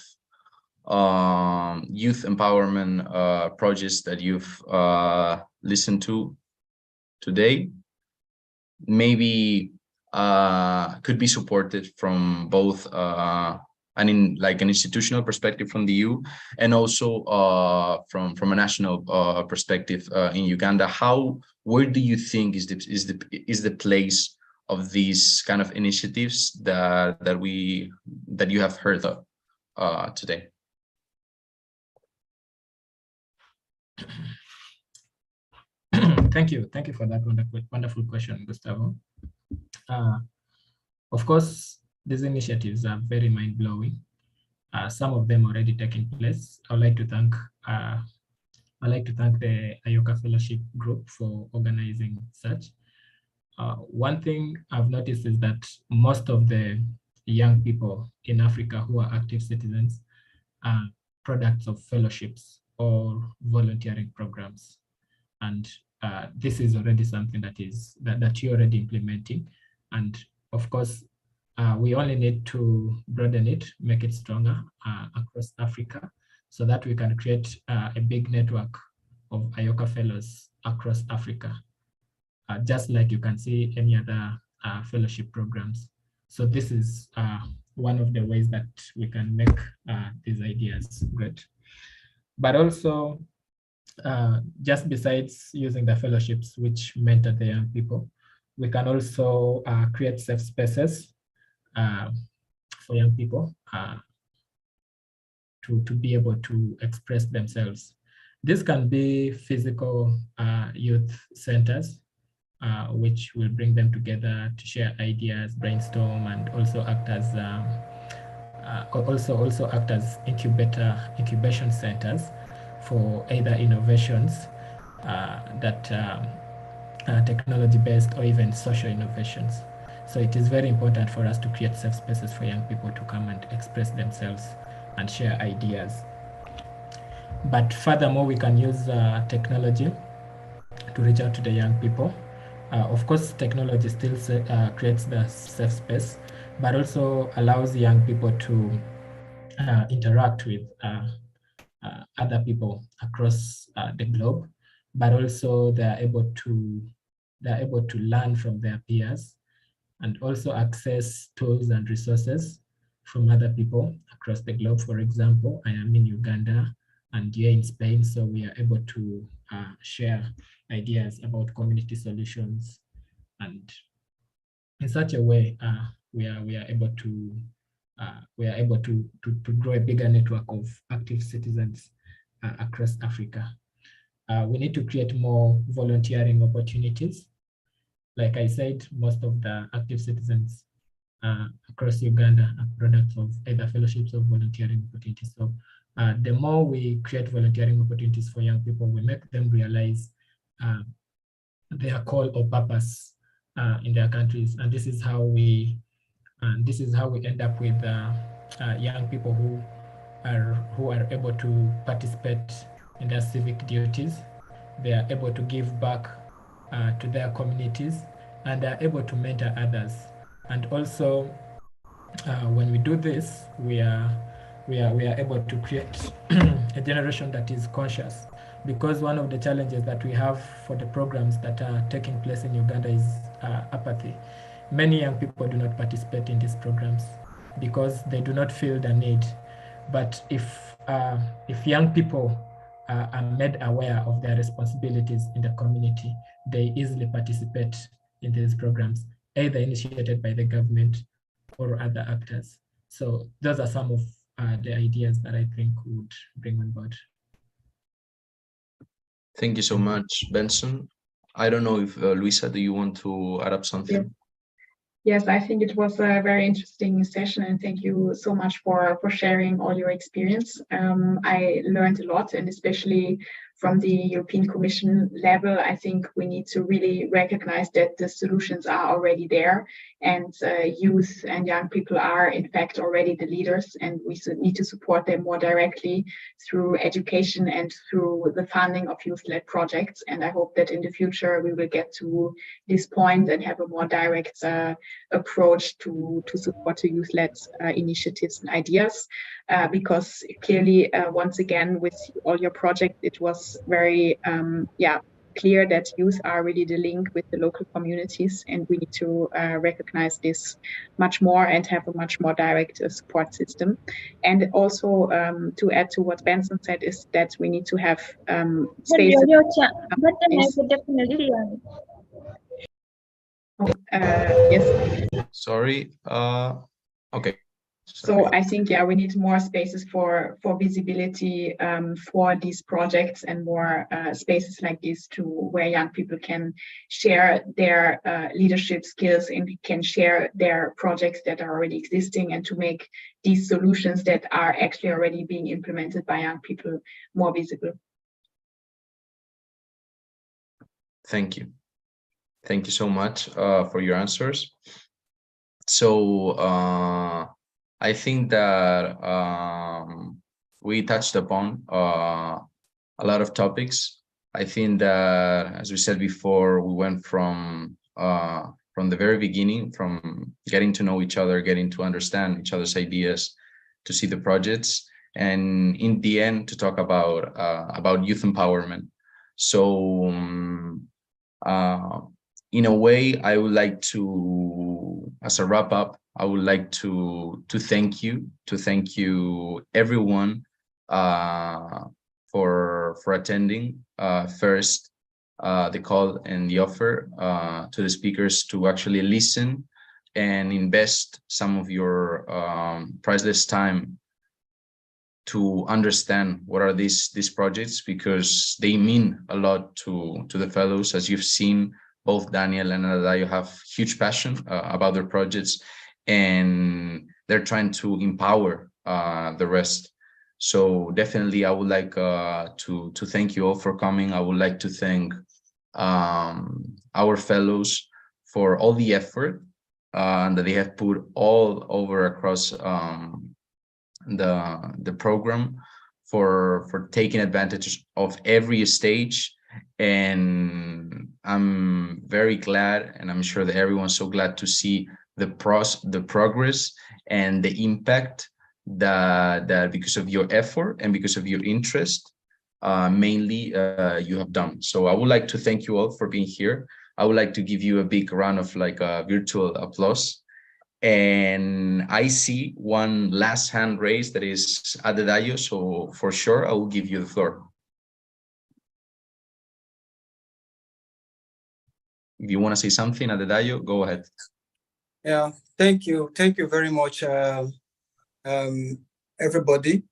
youth empowerment projects that you've listened to today maybe could be supported from both an institutional perspective from the EU and also from a national perspective in Uganda. Where do you think is the place of these kind of initiatives that you have heard of today? Thank you for that wonderful question, Gustavo. Of course, these initiatives are very mind-blowing. Some of them already taking place. I'd like to thank the Ayoka Fellowship Group for organizing such. One thing I've noticed is that most of the young people in Africa who are active citizens are products of fellowships or volunteering programs. And this is already something that you're already implementing. And of course, we only need to broaden it, make it stronger across Africa, so that we can create a big network of Ayoka fellows across Africa, just like you can see any other fellowship programs. So this is one of the ways that we can make these ideas great. But also, just besides using the fellowships which mentor the young people, we can also create safe spaces for young people to be able to express themselves. This can be physical youth centers, which will bring them together to share ideas, brainstorm, and also act as incubation centers for either innovations that technology-based or even social innovations. So it is very important for us to create safe spaces for young people to come and express themselves and share ideas. But furthermore, we can use technology to reach out to the young people. Of course, technology still creates the safe space, but also allows young people to interact with other people across the globe, but also they're able to learn from their peers and also access tools and resources from other people across the globe. For example, I am in Uganda and you're in Spain, so we are able to share ideas about community solutions, and in such a way, we are able to grow a bigger network of active citizens across Africa. we need to create more volunteering opportunities. Like I said, most of the active citizens across Uganda are products of either fellowships or volunteering opportunities. So the more we create volunteering opportunities for young people, we make them realize their call or purpose in their countries, and this is how we end up with young people who are able to participate in their civic duties. They are able to give back to their communities, and they are able to mentor others. And also, when we do this, we are able to create a generation that is conscious, because one of the challenges that we have for the programs that are taking place in Uganda is apathy. Many young people do not participate in these programs because they do not feel the need. But if young people are made aware of their responsibilities in the community, they easily participate in these programs, either initiated by the government or other actors. So those are some of the ideas that I think would bring on board. Thank you so much, Benson. I don't know if Luisa, do you want to add up something? Yes, I think it was a very interesting session, and thank you so much for sharing all your experience. I learned a lot, and especially from the European Commission level, I think we need to really recognize that the solutions are already there, and youth and young people are in fact already the leaders, and we need to support them more directly through education and through the funding of youth-led projects. And I hope that in the future we will get to this point and have a more direct approach to support the youth-led initiatives and ideas, because clearly, once again, with all your projects, it was very clear that youth are really the link with the local communities, and we need to recognize this much more and have a much more direct support system. And also, to add to what Benson said, is that we need to have spaces. Yes. Sorry. Okay. So I think, we need more spaces for visibility for these projects, and more spaces like this where young people can share their leadership skills and can share their projects that are already existing, and to make these solutions that are actually already being implemented by young people more visible. Thank you. Thank you so much for your answers. So I think that we touched upon a lot of topics. I think that, as we said before, we went from the very beginning, from getting to know each other, getting to understand each other's ideas, to see the projects, and in the end to talk about youth empowerment. So in a way, I would like to, as a wrap up, I would like to thank you everyone for attending first the call and the offer to the speakers to actually listen and invest some of your priceless time to understand what are these projects, because they mean a lot to the fellows. As you've seen, both Daniel and Adayo have huge passion about their projects, and they're trying to empower the rest. So definitely, I would like to thank you all for coming. I would like to thank our fellows for all the effort that they have put all over across the program, for taking advantage of every stage. And I'm very glad, and I'm sure that everyone's so glad to see the progress and the impact that because of your effort and because of your interest, mainly you have done. So I would like to thank you all for being here. I would like to give you a big round of virtual applause. And I see one last hand raised, that is Adedayo. So for sure, I will give you the floor. If you want to say something, Adedayo, go ahead. Yeah, thank you. Thank you very much, everybody.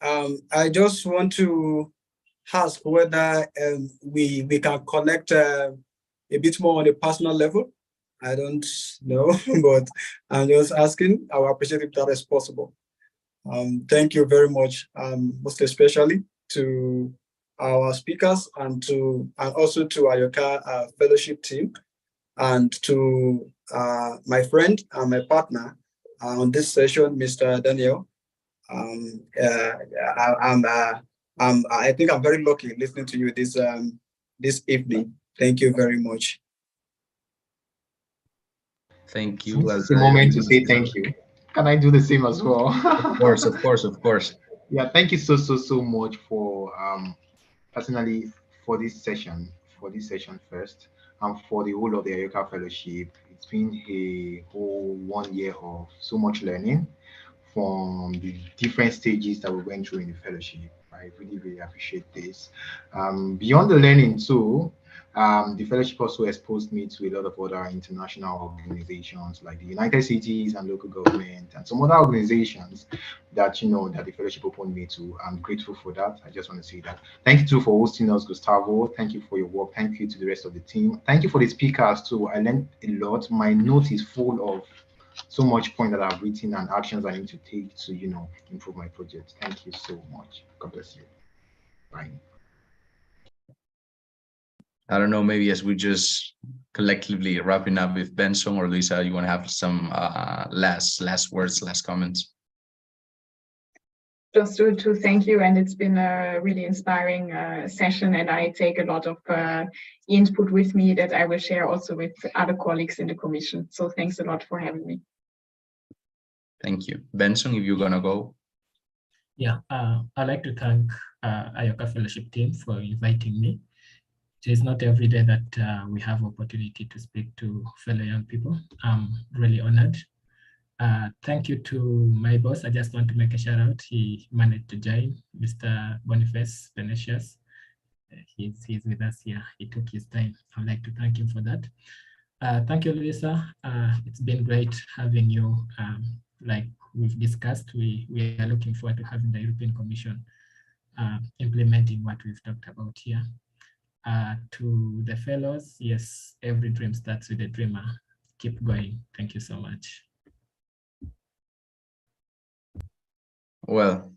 I just want to ask whether we can connect a bit more on a personal level. I don't know, but I'm just asking. I would appreciate if that is possible. Thank you very much, most especially to our speakers and also to Ayoka fellowship team, and to my friend and my partner on this session, Mr. Daniel. I think I'm very lucky listening to you this evening. Thank you very much. Thank you. It's a moment to say thank you. Can I do the same as well? Of course, of course, of course. Yeah, thank you so much for personally for this session first, and for the whole of the Ayoka Fellowship. It's been a whole 1 year of so much learning from the different stages that we went through in the fellowship. I really appreciate this. Beyond the learning too, the fellowship also exposed me to a lot of other international organizations like the United Cities and local government and some other organizations that that the fellowship opened me to. I'm grateful for that. I just want to say that. Thank you too for hosting us, Gustavo. Thank you for your work. Thank you to the rest of the team. Thank you for the speakers too. I learned a lot. My note is full of so much point that I've written and actions I need to take to improve my project. Thank you so much. God bless you. Bye. I don't know, maybe as we just collectively wrapping up with Benson or Luisa, you want to have some last words, last comments? Just to thank you, and it's been a really inspiring session, and I take a lot of input with me that I will share also with other colleagues in the Commission. So thanks a lot for having me. Thank you. Benson, if you're gonna go. Yeah, I'd like to thank Ayoka Fellowship team for inviting me. It's not every day that we have opportunity to speak to fellow young people. I'm really honored. Thank you to my boss. I just want to make a shout out. He managed to join, Mr. Boniface Venetius. He's with us here. He took his time. I'd like to thank him for that. Thank you, Luisa. It's been great having you. Like we've discussed, we are looking forward to having the European Commission implementing what we've talked about here. To the fellows, yes, every dream starts with a dreamer. Keep going. Thank you so much. Well,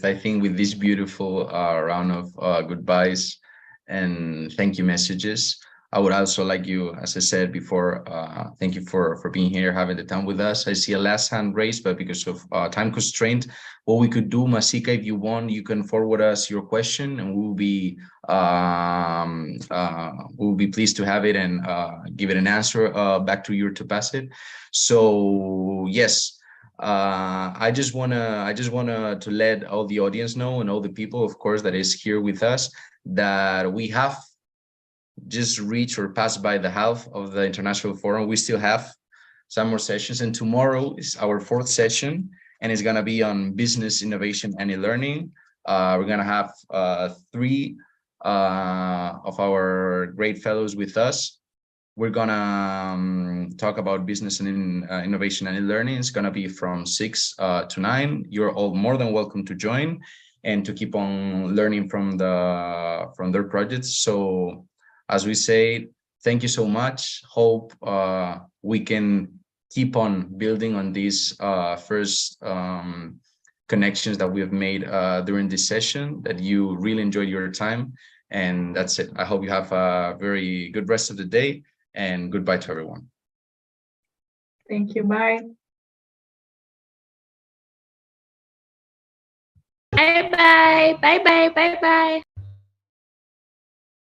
I think with this beautiful round of goodbyes and thank you messages, I would also like you, as I said before, thank you for being here, having the time with us. I see a last hand raised, but because of time constraint, what we could do, Masika, if you want, you can forward us your question, and we will be pleased to have it and give it an answer back to you to pass it. So yes. I just wanna to let all the audience know and all the people, of course, that is here with us, that we have just reached or passed by the half of the International Forum. We still have some more sessions, and tomorrow is our 4th session, and it's gonna be on business, innovation, and e-learning. We're gonna have 3 of our great fellows with us. We're gonna talk about business and innovation and e-learning. It's gonna be from 6 to 9. You're all more than welcome to join and to keep on learning from their projects. So as we say, thank you so much. Hope we can keep on building on these first connections that we have made during this session, that you really enjoyed your time. And that's it. I hope you have a very good rest of the day. And goodbye to everyone. Thank you. Bye. Bye bye. Bye bye. Bye bye.